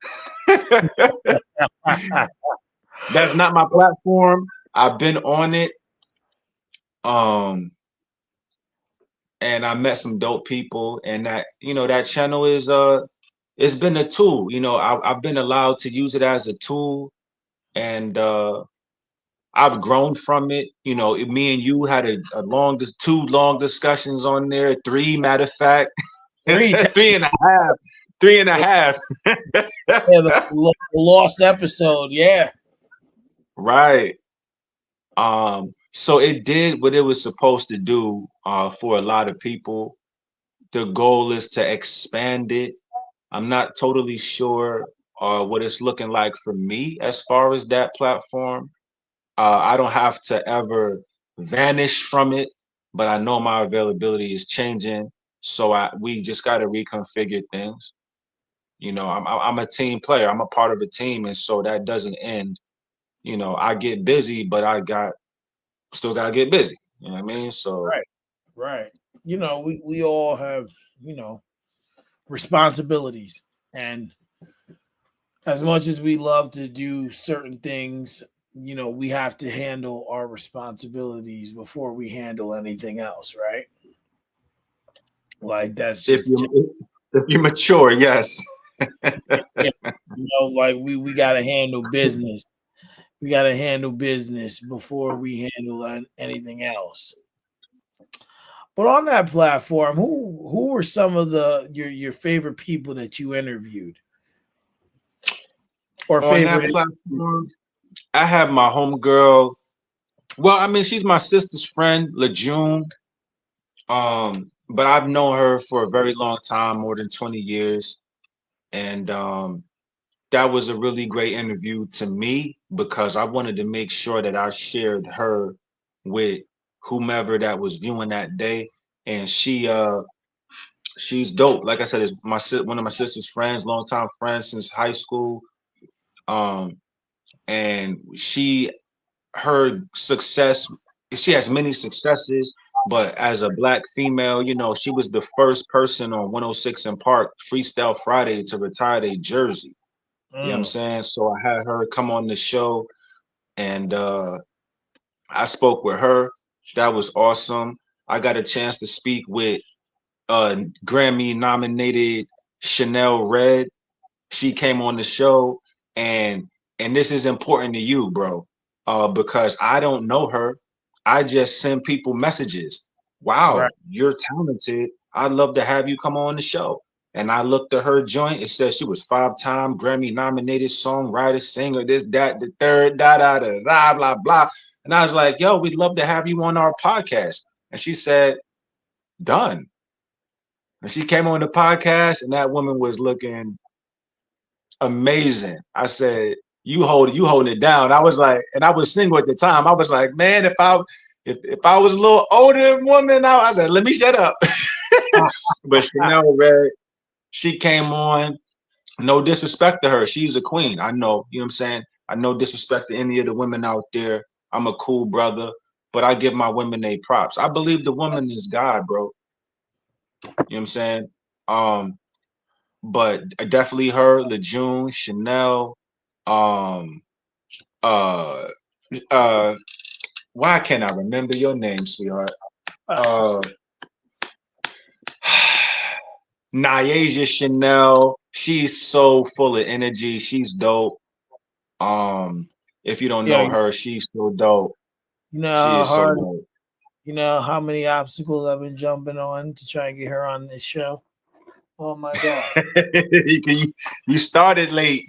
That's not my platform. I've been on it. Um, and I met some dope people, and that channel is it's been a tool. I've been allowed to use it as a tool, and I've grown from it. Me and you had two long discussions on there, three matter of fact, Three times. three and a half. Three and a half. Yeah, the lost episode. Yeah. Right. So it did what it was supposed to do for a lot of people. The goal is to expand it. I'm not totally sure what it's looking like for me as far as that platform. I don't have to ever vanish from it, but I know my availability is changing. So we just got to reconfigure things. You know, I'm a team player. I'm a part of a team, and so that doesn't end. You know, I get busy, but I got still gotta get busy. You know what I mean? So Right. Right. We all have, you know, responsibilities. And as much as we love to do certain things, we have to handle our responsibilities before we handle anything else, right? Like that's if just you if you're mature, yes. yeah, like we got to handle business. We got to handle business before we handle anything else. But on that platform, who were some of your favorite people that you interviewed or On that favorite? platform, I have my homegirl. Well, I mean, she's my sister's friend, LeJune. But I've known her for a very long time, more than 20 years. And that was a really great interview to me because I wanted to make sure that I shared her with whomever that was viewing that day. And she's dope. Like I said, it's one of my sister's friends, longtime friends since high school. Um, and her success, she has many successes, but as a black female, you know, she was the first person on 106 and Park Freestyle Friday to retire their jersey. You know what I'm Mm, saying? So I had her come on the show and I spoke with her. That was awesome. I got a chance to speak with Grammy nominated Chanel Red. She came on the show, and this is important to you, bro, because I don't know her. I just send people messages. right. Wow, you're talented. I'd love to have you come on the show. And I looked at her joint. It says she was 5-time Grammy nominated songwriter, singer, this, that, the third, da da da da blah blah. And I was like, yo, we'd love to have you on our podcast. And she said, done. And she came on the podcast, and that woman was looking amazing. I said, you holding it down. I was like, and I was single at the time. I was like, man, if I was a little older woman, I said, let me shut up. But Chanel Red, she came on. No disrespect to her. She's a queen. I know, you know what I'm saying? I no disrespect to any of the women out there. I'm a cool brother, but I give my women their props. I believe the woman is God, bro. You know what I'm saying? Um, but definitely her, LeJune, Chanel, um, uh uh why can't I remember your name, sweetheart? Uh, Uh J.A.H.G Chanel. She's so full of energy. She's dope. Um, if you don't yeah, know her, she's so dope. you know She how is so hard, dope. how many obstacles I've been jumping on to try and get her on this show. Oh my god. you, you started late.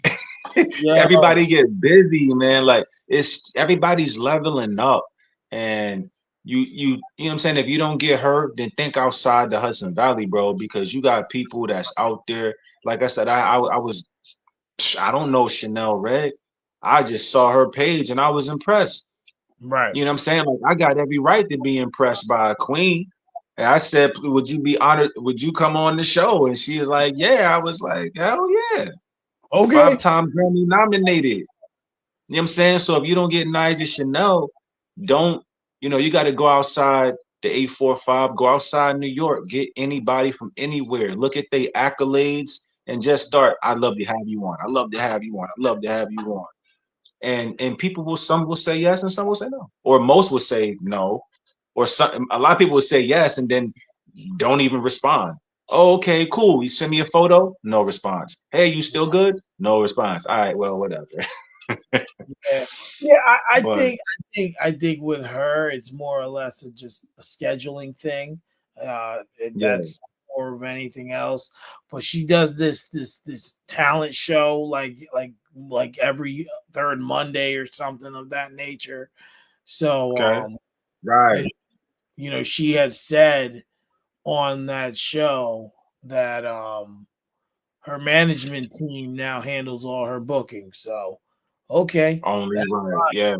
Yeah. Everybody get busy, man. Like it's everybody's leveling up, and you know what I'm saying. If you don't get hurt, then think outside the Hudson Valley, bro, because you got people that's out there. Like I said, I was I don't know Chanel Red. I just saw her page and I was impressed. Right. You know what I'm saying? Like I got every right to be impressed by a queen. And I said, would you be honored? Would you come on the show? And she was like, yeah. I was like, hell yeah. Okay. 5-time Grammy nominated. You know what I'm saying? So if you don't get Nigel Chanel, don't, you got to go outside the 845, go outside New York, get anybody from anywhere, look at their accolades and just start. I'd love to have you on. I love to have you on. I love to have you on. And people will, some will say yes and some will say no. Or most will say no. Or some, a lot of people will say yes and then don't even respond. Oh, okay, cool. You send me a photo, no response. Hey, you still good? No response. All right, well, whatever. Yeah. Yeah. I But think. I think with her, it's more or less just a scheduling thing. yeah, That's more of anything else. But she does this talent show like every third Monday or something of that nature. So Okay. Right. you, she had said on that show that her management team now handles all her bookings. So okay, Only that's right. Yeah.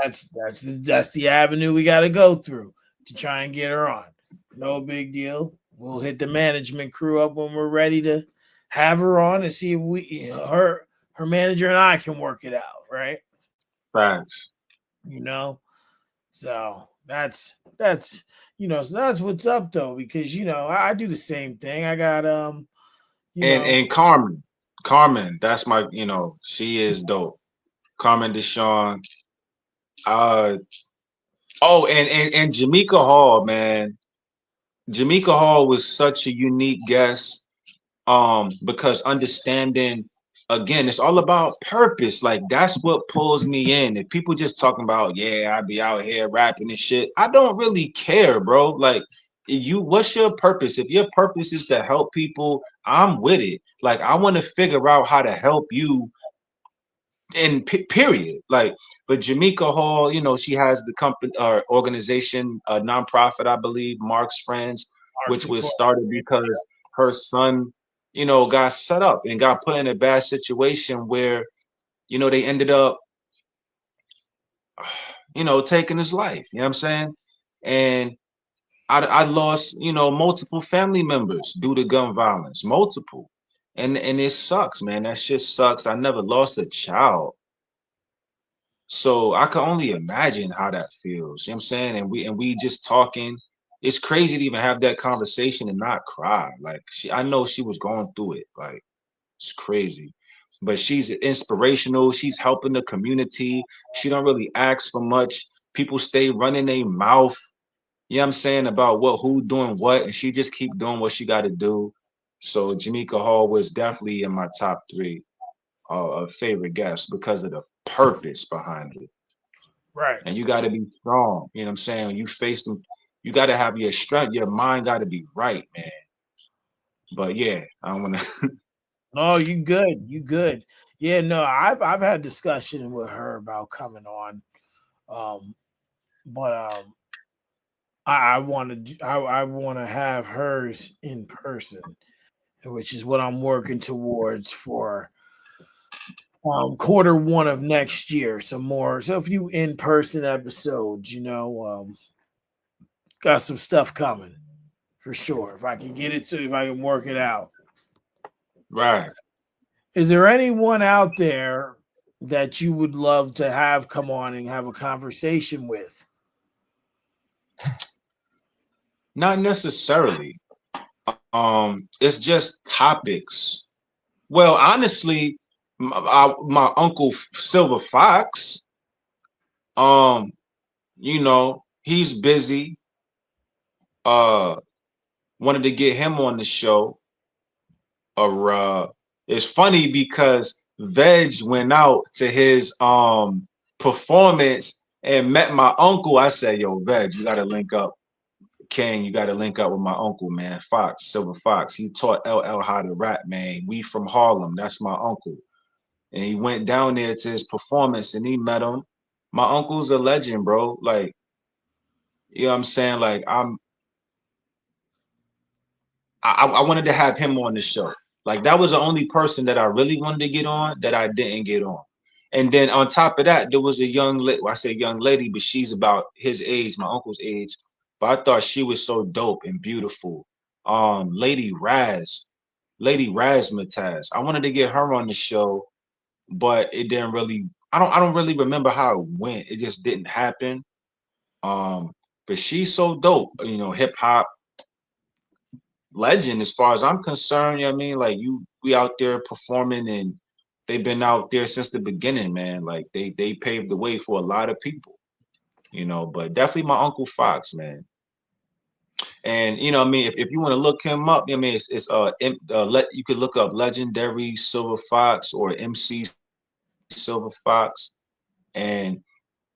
that's the avenue we got to go through to try and get her on. No big deal. We'll hit the management crew up when we're ready to have her on and see if her manager and I can work it out, right? Facts. You know, so that's what's up though, because I do the same thing. I got you know And Carmen, that's my, she is dope. Carmen Deshawn. Uh oh, and Jamaica Hall, man. Jamaica Hall was such a unique guest. Because understanding, again, it's all about purpose. Like that's what pulls me in. If people just talking about, yeah, I be out here rapping and shit, I don't really care, bro. Like what's your purpose? If your purpose is to help people, I'm with it. Like I want to figure out how to help you in period. Like, but Jamaica Hall, she has the company or organization, a nonprofit, I believe, Mark's Friends, Arts which and was crafts. started because her son, got set up and got put in a bad situation where, they ended up, taking his life. You know what I'm saying? And I lost, multiple family members due to gun violence, multiple. And it sucks, man. That shit sucks. I never lost a child. So I can only imagine how that feels. You know what I'm saying? And we just talking. It's crazy to even have that conversation and not cry. Like I know she was going through it. Like it's crazy. But she's inspirational. She's helping the community. She don't really ask for much. People stay running their mouth. You know what I'm saying? About who doing what. And she just keep doing what she gotta do. So Jamaica Hall was definitely in my top three of favorite guests because of the purpose behind it. Right. And you got to be strong. You know what I'm saying? When you face them, you got to have your strength. Your mind got to be right, man. But yeah, I don't want to. No, you good. You good. Yeah, no, I've had discussion with her about coming on. Um, but I want to I want to have hers in person, which is what I'm working towards for quarter one of next year. So a few in person episodes. Got some stuff coming for sure. If I can work it out. Right. Is there anyone out there that you would love to have come on and have a conversation with? Not necessarily. It's just topics. Well, honestly, my uncle Silver Fox, um, he's busy. Uh, Wanted to get him on the show. Or it's funny because Veg went out to his performance and met my uncle. I said, "Yo, Veg, you gotta link up, King. You gotta link up with my uncle, man. Fox, Silver Fox. He taught LL how to rap, man. We from Harlem. That's my uncle." And he went down there to his performance and he met him. My uncle's a legend, bro. Like, you know what I'm saying? Like, I wanted to have him on the show. Like that was the only person that I really wanted to get on that I didn't get on. And then on top of that, there was a young lady. Well, I say young lady, but she's about his age, my uncle's age. But I thought she was so dope and beautiful. Lady Raz, Lady Razzmatazz. I wanted to get her on the show, but it didn't really. I don't really remember how it went. It just didn't happen. Um, but she's so dope. Hip hop legend as far as I'm concerned. You know what I mean? Like we out there performing and they've been out there since the beginning, man. Like they paved the way for a lot of people, but definitely my Uncle Fox, man. And what I mean, if you want to look him up, I mean it's let you could look up legendary Silver Fox or MC Silver Fox. And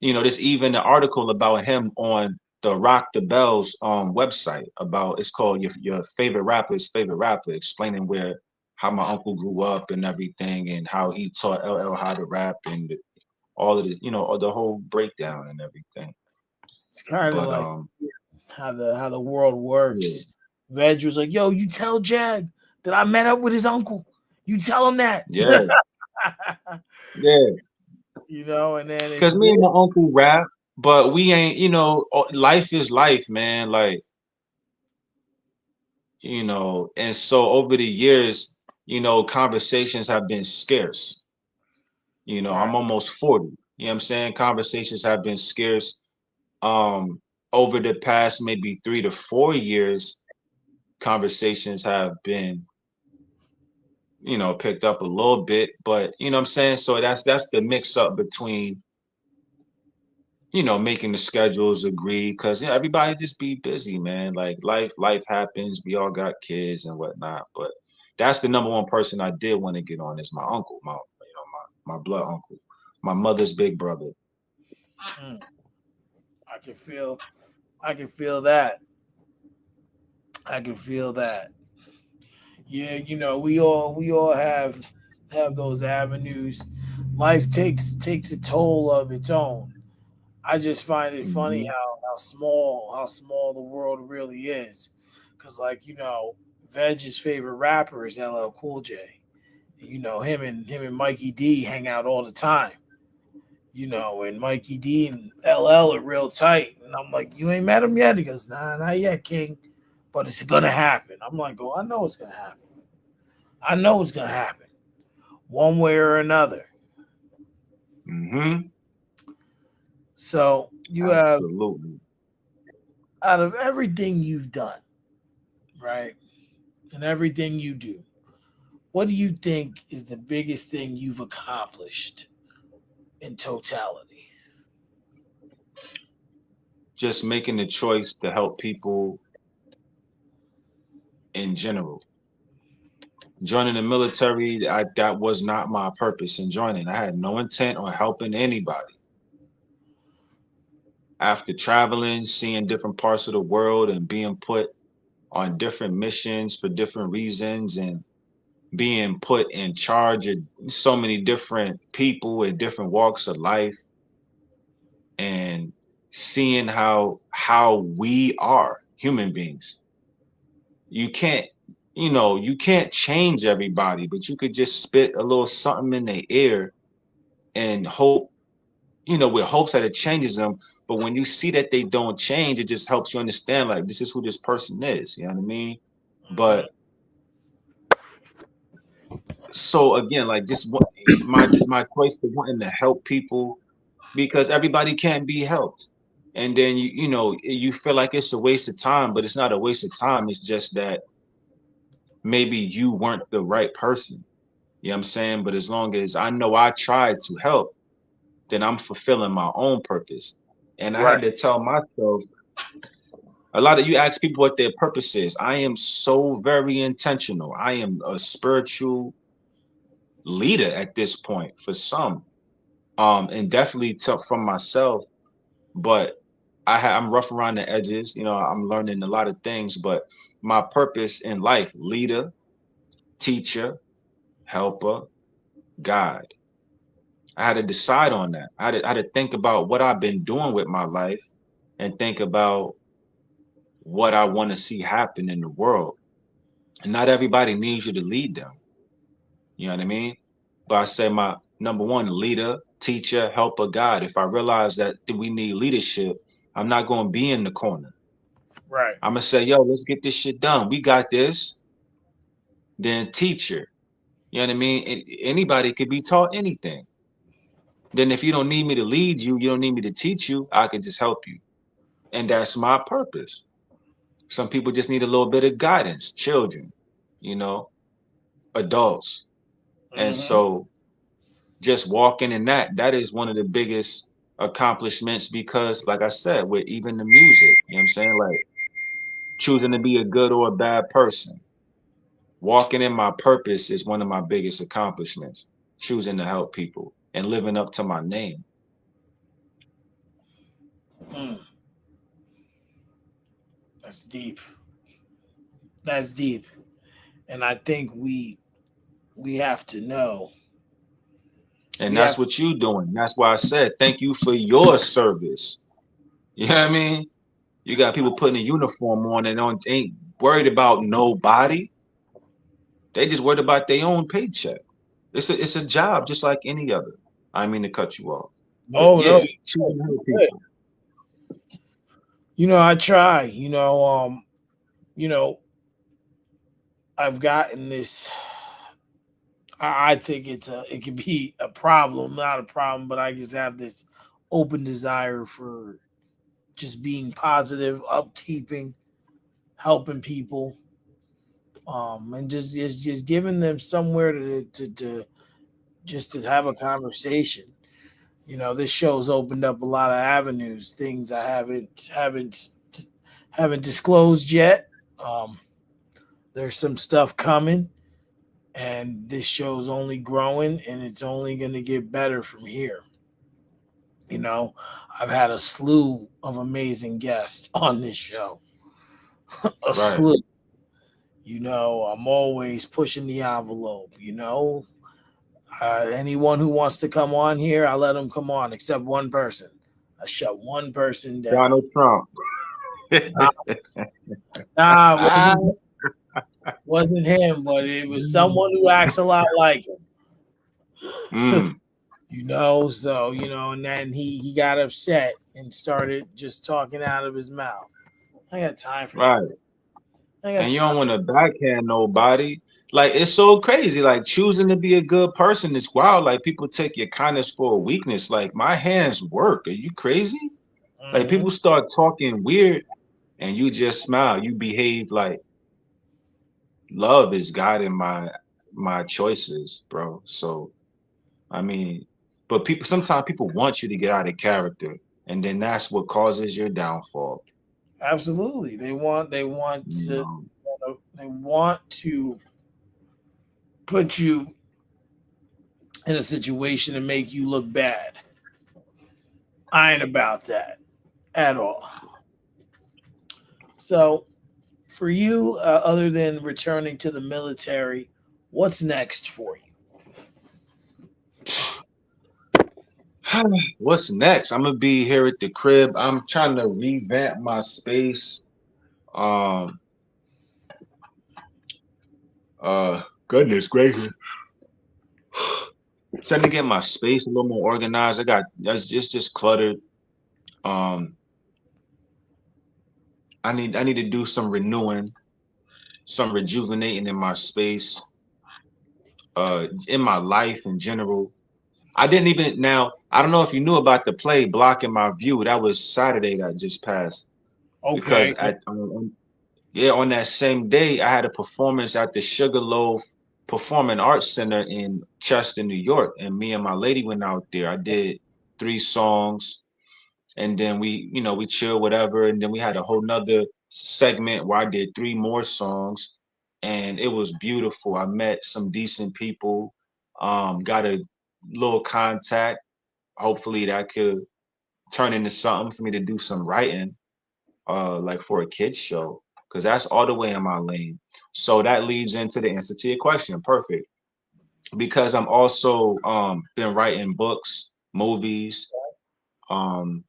there's even an article about him on the Rock the Bells website about it's called your favorite rapper's favorite rapper, explaining where how my uncle grew up and everything and how he taught LL how to rap and all of the the whole breakdown and everything. It's kind of But like how the world yeah, works. Veg was like, "Yo, you tell Jag that I met up with his uncle. You tell him that." yeah, yeah. And then it's Cause me and war. my uncle rap, but we ain't, life is life, man. Like, and so over the years, conversations have been scarce. Right. I'm almost 40. You know what I'm saying? Conversations have been scarce. Um, Over the past maybe 3 to 4 years, conversations have been, picked up a little bit, but you know what I'm saying? So that's the mix up between making the schedules agree because everybody just be busy, man. Like life happens. We all got kids and whatnot. But that's the number one person I did want to get on is my uncle, my blood uncle, my mother's big brother. Mm, I can feel. I can feel that. I can feel that. Yeah, we all have those avenues. Life takes a toll of its own. I just find it funny Hmm. how small the world really is. Cause like, Veg's favorite rapper is LL Cool J. Him and Mikey D hang out all the time. And Mikey D and LL are real tight. And I'm like, "You ain't met him yet?" He goes, "Nah, not yet, King. But it's gonna happen." I'm like, "Oh, I know it's gonna happen. I know it's gonna happen. One way or another." Hmm. So you have, Absolutely. out of everything you've done, right? And everything you do, what do you think is the biggest thing you've accomplished in totality? Just making the choice to help people in general. Joining the military, that was not my purpose in joining. I had no intent on helping anybody. After traveling, seeing different parts of the world and being put on different missions for different reasons and being put in charge of so many different people in different walks of life and seeing how we are human beings. You can't you can't change everybody, but you could just spit a little something in their ear and hope, with hopes that it changes them. But when you see that they don't change, it just helps you understand like this is who this person is. You know what I mean? Hmm. But so again, like just my choice to wanting to help people because everybody can't be helped. And then you feel like it's a waste of time, but it's not a waste of time. It's just that maybe you weren't the right person. You know what I'm saying? But as long as I know I tried to help, then I'm fulfilling my own purpose. And I Right. had to tell myself a lot of you ask people what their purpose is. I am so very intentional. I am a spiritual leader at this point for some. And definitely took from myself, but I'm rough around the edges. I'm learning a lot of things, but my purpose in life, leader, teacher, helper, guide. I had to decide on that. I had to think about what I've been doing with my life and think about what I want to see happen in the world. And not everybody needs you to lead them. You know what I mean? But I say my number one leader, teacher, helper, guide. If I realize that we need leadership, I'm not going to be in the corner. Right. I'm going to say, yo, let's get this shit done. We got this. Then teacher. You know what I mean? Anybody could be taught anything. Then if you don't need me to lead you, you don't need me to teach you, I can just help you. And that's my purpose. Some people just need a little bit of guidance, children, you know, adults. And Hmm. so just walking in that is one of the biggest accomplishments because like I said, with even the music, you know what I'm saying? Like choosing to be a good or a bad person. Walking in my purpose is one of my biggest accomplishments. Choosing to help people and living up to my name. Mm. That's deep. That's deep. And I think we have to know. And We that's have what you doing. That's why I said thank you for your service. You know what I mean? You got people putting a uniform on and ain't worried about nobody. They just worried about their own paycheck. It's a job just like any other. I didn't mean to cut you off. But no, no. yeah, choosing to help Good. people. I try. You know, I've gotten this. I think it could be a problem, not a problem, but I just have this open desire for just being positive, upkeeping, helping people, and just giving them somewhere to just to have a conversation. This show's opened up a lot of avenues, things I haven't disclosed yet. Um, there's some stuff coming, and this show's only growing, and it's only going to get better from here. You know, I've had a slew of amazing guests on this show, a Right. slew. I'm always pushing the envelope. Anyone who wants to come on here, I let them come on, except one person. I shut one person down. Donald Trump. Nah, nah, Ah, wasn't him, but it was someone who acts a lot like him. mm, And then he got upset and started just talking out of his mouth. I got time for that. right. I got And you time. don't want to backhand nobody. Like it's so crazy. Like choosing to be a good person is wild. Like people take your kindness for a weakness. Like my hands work. Are you crazy? Like Hmm. people start talking weird and you just smile. You behave like love is guiding my choices, bro. So I mean, but people sometimes people want you to get out of character, and then that's what causes your downfall. Absolutely, You know, they want to put you in a situation to make you look bad. I ain't about that at all. So, for you, other than returning to the military, what's next for you? what's next? I'm gonna be here at the crib. I'm trying to revamp my space. Um, goodness gracious, trying to get my space a little more organized. It's just cluttered. Um, I need to do some renewing, some rejuvenating in my space. In my life in general. I didn't even now. I don't know if you knew about the play blocking my view. That was Saturday that just passed because Okay. yeah, on that same day I had a performance at the Sugarloaf Performing Arts Center in Chester, New York, and me and my lady went out there. I did 3 songs, and then we chill whatever, and then we had a whole nother segment where I did 3 more songs, and it was beautiful. I met some decent people, got a little contact. Hopefully that could turn into something for me to do some writing, like for a kids show, because that's all the way in my lane. So that leads into the answer to your question. Perfect, because I'm also been writing books, movies, um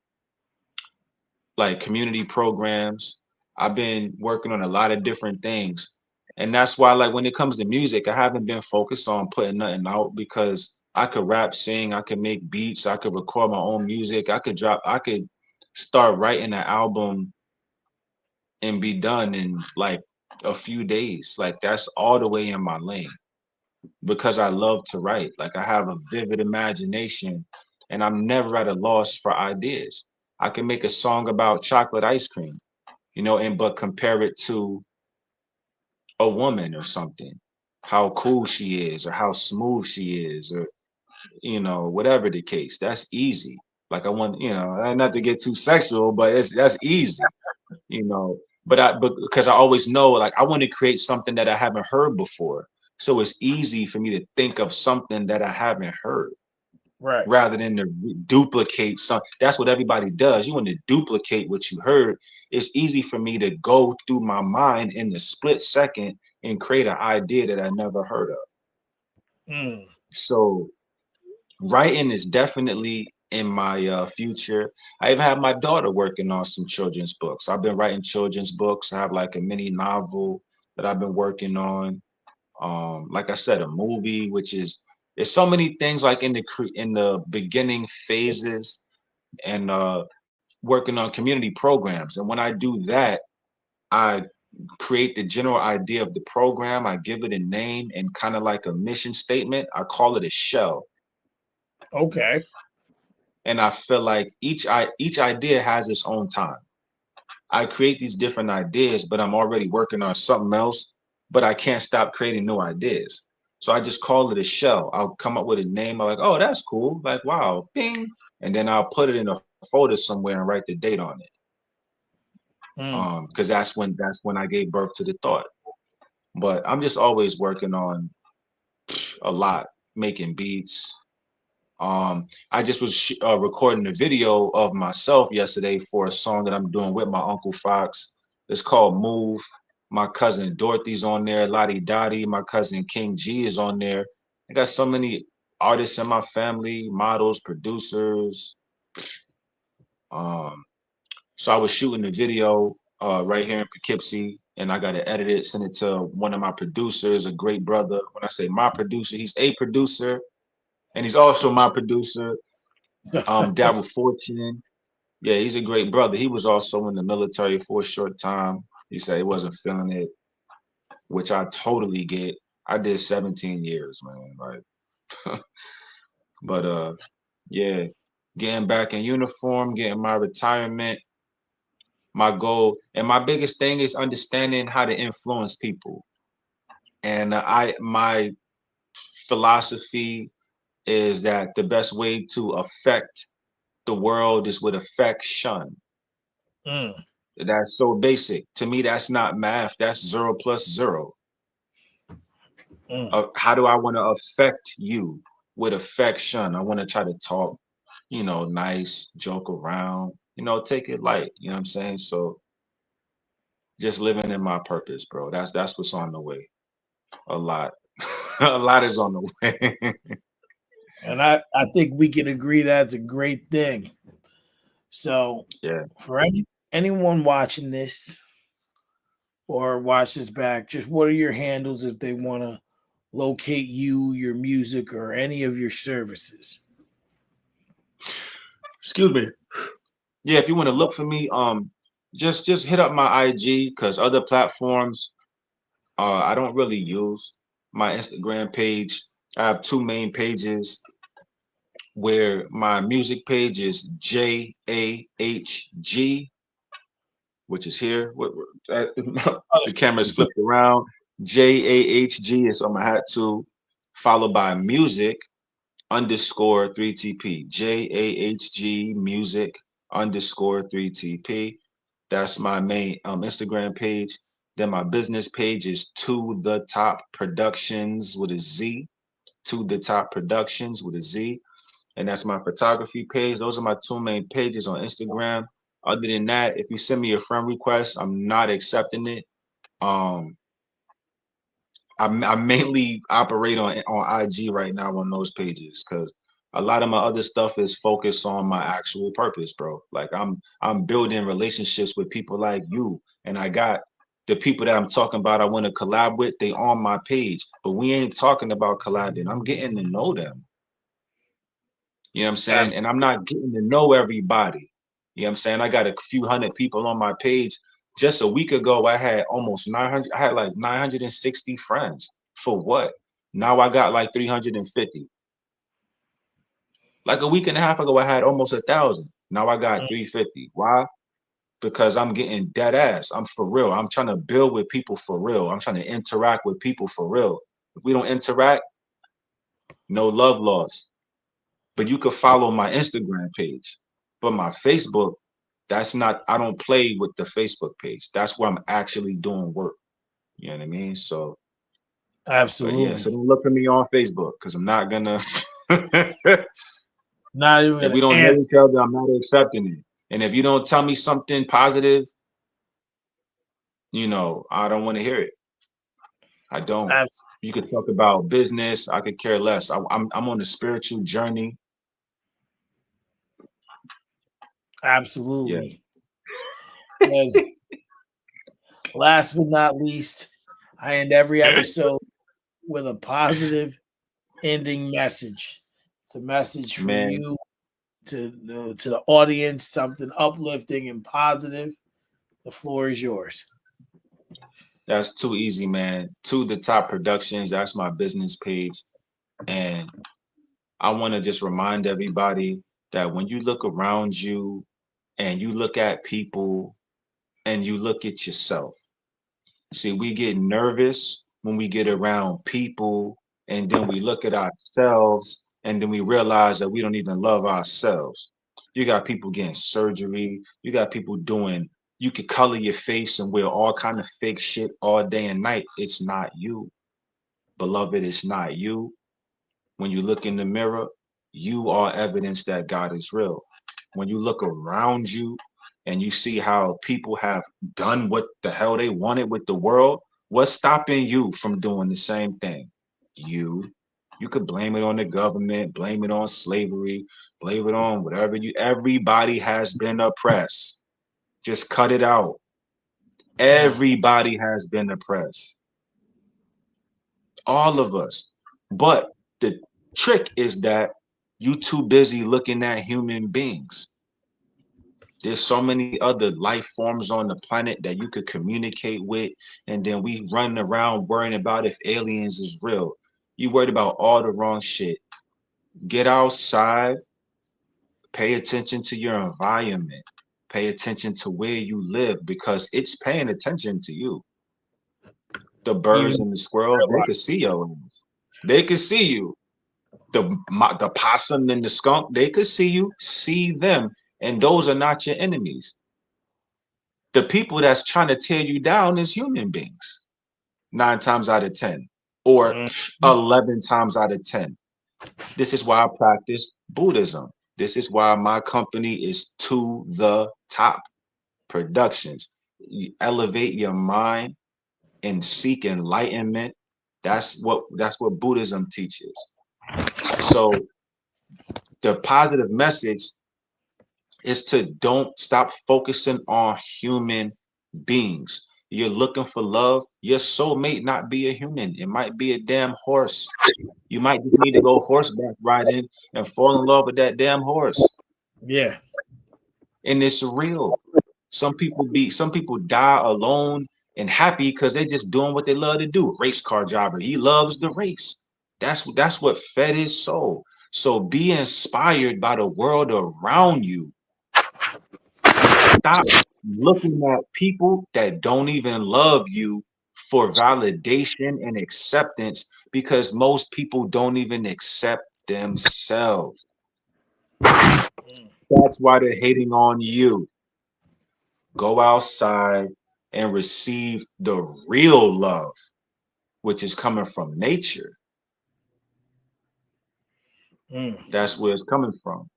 like community programs. I've been working on a lot of different things. And that's why, like, when it comes to music, I haven't been focused on putting nothing out because I could rap, sing, I could make beats, I could record my own music, I could start writing an album and be done in like a few days. Like, that's all the way in my lane because I love to write. Like, I have a vivid imagination and I'm never at a loss for ideas. I can make a song about chocolate ice cream, and but compare it to a woman or something, how cool she is or how smooth she is, or whatever the case. That's easy. Like I want, not to get too sexual, but that's easy, you know. But because I always know, like I want to create something that I haven't heard before, so it's easy for me to think of something that I haven't heard. Right. rather than to duplicate some. That's what everybody does. You want to duplicate what you heard. It's easy for me to go through my mind in the split second and create an idea that I never heard of. Mm. So writing is definitely in my future. I even have my daughter working on some children's books. I've been writing children's books. I have like a mini novel that I've been working on. Like I said, a movie, which is there's so many things like in the beginning phases and working on community programs. And when I do that, I create the general idea of the program. I give it a name and kind of like a mission statement. I call it a shell. Okay. And I feel like each idea has its own time. I create these different ideas, but I'm already working on something else, but I can't stop creating new ideas. So I just call it a shell. I'll come up with a name. I'm like, oh, that's cool. Like, wow, ping. And then I'll put it in a folder somewhere and write the date on it. Mm. Because that's when I gave birth to the thought. But I'm just always working on a lot, making beats. I just was recording a video of myself yesterday for a song that I'm doing with my Uncle Fox. It's called Move. My cousin Dorothy's on there, Lottie Dottie. My cousin King G is on there. I got so many artists in my family, models, producers. Um, so I was shooting the video right here in Poughkeepsie, and I got to edit it, send it to one of my producers, a great brother. When I say my producer, he's a producer, and he's also my producer. Daryl Fortune. Yeah, he's a great brother. He was also in the military for a short time. He said he wasn't feeling it, which I totally get. I did 17 years, man. Like, but yeah, getting back in uniform, getting my retirement, my goal, and my biggest thing is understanding how to influence people. And my philosophy is that the best way to affect the world is with affection. Mm. That's so basic. To me, that's not math. That's zero plus zero. Mm. How do I want to affect you with affection? I want to try to talk, nice, joke around, take it light. You know what I'm saying? So just living in my purpose, bro. That's what's on the way. A lot. A lot is on the way. And I think we can agree that's a great thing. So Yeah. for anyone watching this or watch this back, just what are your handles if they want to locate you, your music, or any of your services? Excuse me. Yeah, if you want to look for me, just hit up my IG because other platforms I don't really use. My Instagram page, I have two main pages where my music page is J.A.H.G, which is here. The camera's flipped around. J.A.H.G is on my hat too, followed by music underscore 3TP. J.A.H.G music underscore 3TP. That's my main Instagram page. Then my business page is To The Top Productions with a Z. To The Top Productions with a Z. And that's my photography page. Those are my two main pages on Instagram. Other than that, if you send me a friend request, I'm not accepting it. Um, I mainly operate on IG right now on those pages because a lot of my other stuff is focused on my actual purpose, bro. Like I'm building relationships with people like you, and I got the people that I'm talking about. I want to collab with. They on my page, but we ain't talking about collabing. I'm getting to know them. You know what I'm saying? And Absolutely. I'm not getting to know everybody. You know what I'm saying? I got a few hundred people on my page. Just a week ago, I had almost 900, I had like 960 friends. For what? Now I got like 350. Like a week and a half ago, I had almost 1,000. Now I got 350. Why? Because I'm getting dead ass. I'm for real. I'm trying to build with people for real. I'm trying to interact with people for real. If we don't interact, no love lost. But you could follow my Instagram page. But my Facebook, that's not, I don't play with the Facebook page. That's where I'm actually doing work. You know what I mean? So, but yeah, so Absolutely. don't look for me on Facebook because I'm not gonna Not even If gonna we don't know answer. each other, I'm not accepting it. And if you don't tell me something positive, I don't want to hear it. I don't. Abs- You could talk about business. I could care less. I'm on a spiritual journey. Yeah, Absolutely. And last but not least, I end every episode with a positive ending message. It's a message for man, you to the audience, something uplifting and positive. The floor is yours. that's too easy, man. To the top productions. That's my business page, and I want to just remind everybody that when you look around you and you look at people and you look at yourself. See, we get nervous when we get around people, and then we look at ourselves, and then we realize that we don't even love ourselves. You got people getting surgery. You got people doing. You could color your face and wear all kind of fake shit all day and night. It's not you, beloved. It's not you. When you look in the mirror, you are evidence that God is real. When you look around you and you see how people have done what the hell they wanted with the world, what's stopping you from doing the same thing? You. You could blame it on the government, blame it on slavery, blame it on whatever you. Everybody has been oppressed. Just cut it out. Mm. Everybody has been oppressed. All of us. But the trick is that you too busy looking at human beings. There's so many other life forms on the planet that you could communicate with, and then we run around worrying about if aliens is real. You worried about all the wrong shit. Get outside, pay attention to your environment, pay attention to where you live because it's paying attention to you. The birds Even and the squirrels, they could see your ass. They could see you. The possum and the skunk, they could see you, see them, and those are not your enemies. The people that's trying to tear you down is human beings, 9 times out of 10, or mm, 11 times out of 10. This is why I practice Buddhism. This is why my company is to the top productions. You elevate your mind and seek enlightenment. That's what Buddhism teaches. So the positive message is to don't stop focusing on human beings. You're looking for love. Your soulmate not be a human. It might be a damn horse. You might just need to go horseback riding and fall in love with that damn horse. yeah. And it's real. Some people die alone and happy because they're just doing what they love to do. Race car driver. He loves the race. That's what fed his soul. So be inspired by the world around you and stop looking at people that don't even love you for validation and acceptance because most people don't even accept themselves. Mm, That's why they're hating on you. Go outside and receive the real love, which is coming from nature. mm. That's where it's coming from.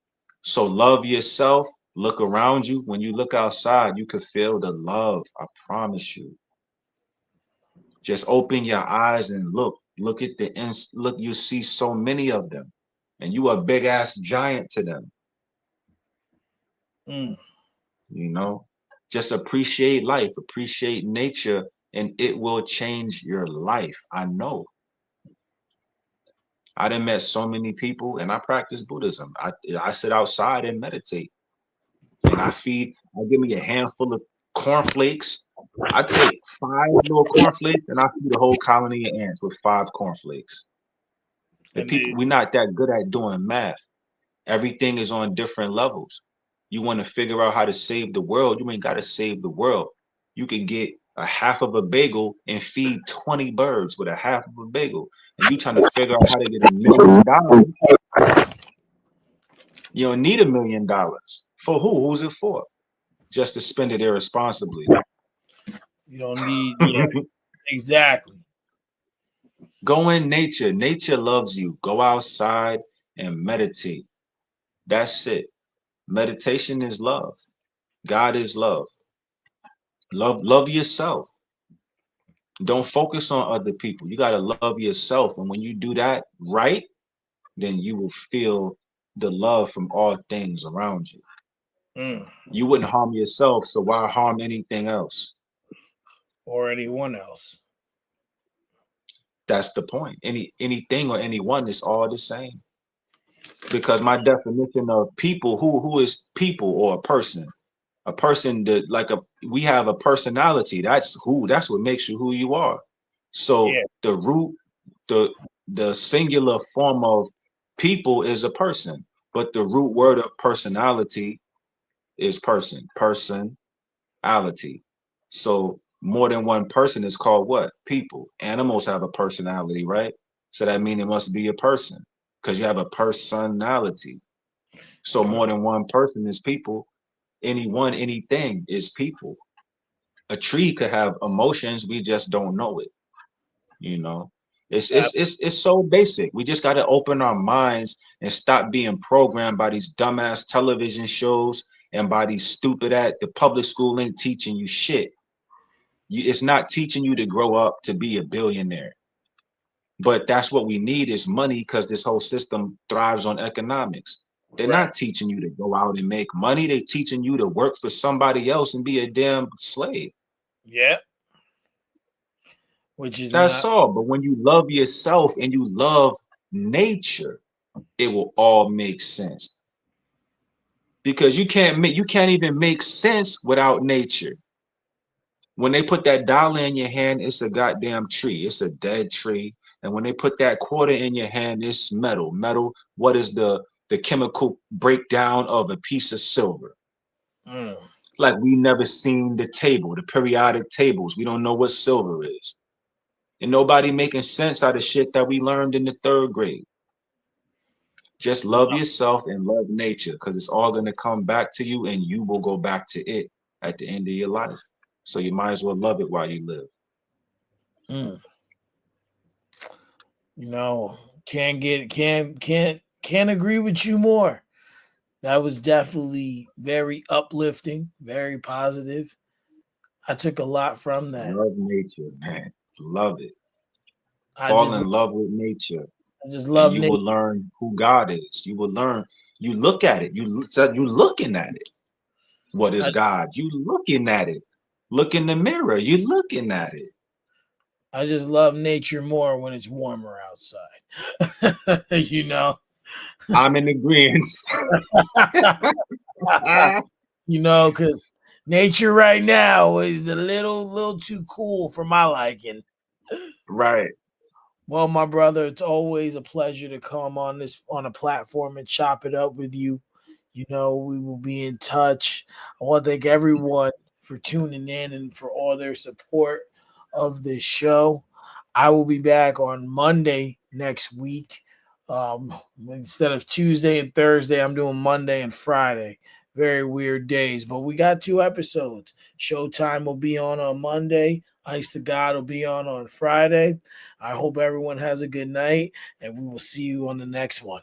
So love yourself. Look around you. When you look outside, you can feel the love. I promise you. Just open your eyes and look. Look at look. You see so many of them, and you a big ass giant to them. Mm. You know, just appreciate life, appreciate nature, and it will change your life. I know. I done met so many people, and I practice Buddhism. I sit outside and meditate, and I give me a handful of cornflakes. I take 5 little cornflakes, and I feed a whole colony of ants with 5 cornflakes. The And people, we're not that good at doing math. Everything is on different levels. You want to figure out how to save the world, you ain't got to save the world. You can get a half of a bagel and feed 20 birds with a half of a bagel. And you trying to figure out how to get $1 million. You don't need $1 million. For who? Who's it for? Just to spend it irresponsibly. you don't need, yeah, exactly. Go in nature. Nature loves you. Go outside and meditate. That's it. Meditation is love. God is love. Love yourself. Don't focus on other people. You got to love yourself. And when you do that right, then you will feel the love from all things around you. Mm. You wouldn't harm yourself, so why harm anything else? Or anyone else. That's the point. Anything or anyone is all the same. Because my definition of people, who is people or a person? A person that like a we have a personality. That's what makes you who you are. So Yeah. the root, the the singular form of people is a person, but the root word of personality is personality. So more than one person is called what? People. Animals have a personality, right? So that means it must be a person because you have a personality. So Uh, more than one person is people. Anyone, anything is people. A tree could have emotions, we just don't know it, you know. It's so basic. We just got to open our minds and stop being programmed by these dumbass television shows and by these stupid at the public school ain't teaching you shit. It's not teaching you to grow up to be a billionaire. But that's what we need is money because this whole system thrives on economics. They're right. not teaching you to go out and make money. They're teaching you to work for somebody else and be a damn slave. Yeah. Which is That's not. all. But when you love yourself and you love nature, it will all make sense. Because you can't even make sense without nature. When they put that dollar in your hand, it's a goddamn tree. It's a dead tree. And when they put that quarter in your hand, it's metal. Metal, what is the chemical breakdown of a piece of silver? Mm. Like we never seen the table, the periodic tables. We don't know what silver is. And nobody making sense out of shit that we learned in the third grade. Just love yourself and love nature because it's all going to come back to you and you will go back to it at the end of your life. So you might as well love it while you live. Mm. You know, can't agree with you more. That was definitely very uplifting, very positive. I took a lot from that. Love nature, man. Love it. I Fall just in love with nature I just and love you will nature. learn who God is. You will learn. You look at it. You looking at it. What is I just God? You looking at it. Look in the mirror. You looking at it. I just love nature more when it's warmer outside. you know. I'm in agreement. Because nature right now is a little too cool for my liking. Right. Well, my brother, it's always a pleasure to come on a platform and chop it up with you. We will be in touch. I want to thank everyone for tuning in and for all their support of this show. I will be back on Monday next week. Instead of Tuesday and Thursday, I'm doing Monday and Friday. Very weird days, but we got 2 episodes. Showtime will be on Monday. Ice to God will be on Friday. I hope everyone has a good night, and we will see you on the next one.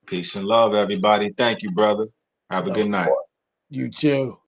Peace and love, everybody. Thank you, brother. Have a Of good night. course. You too.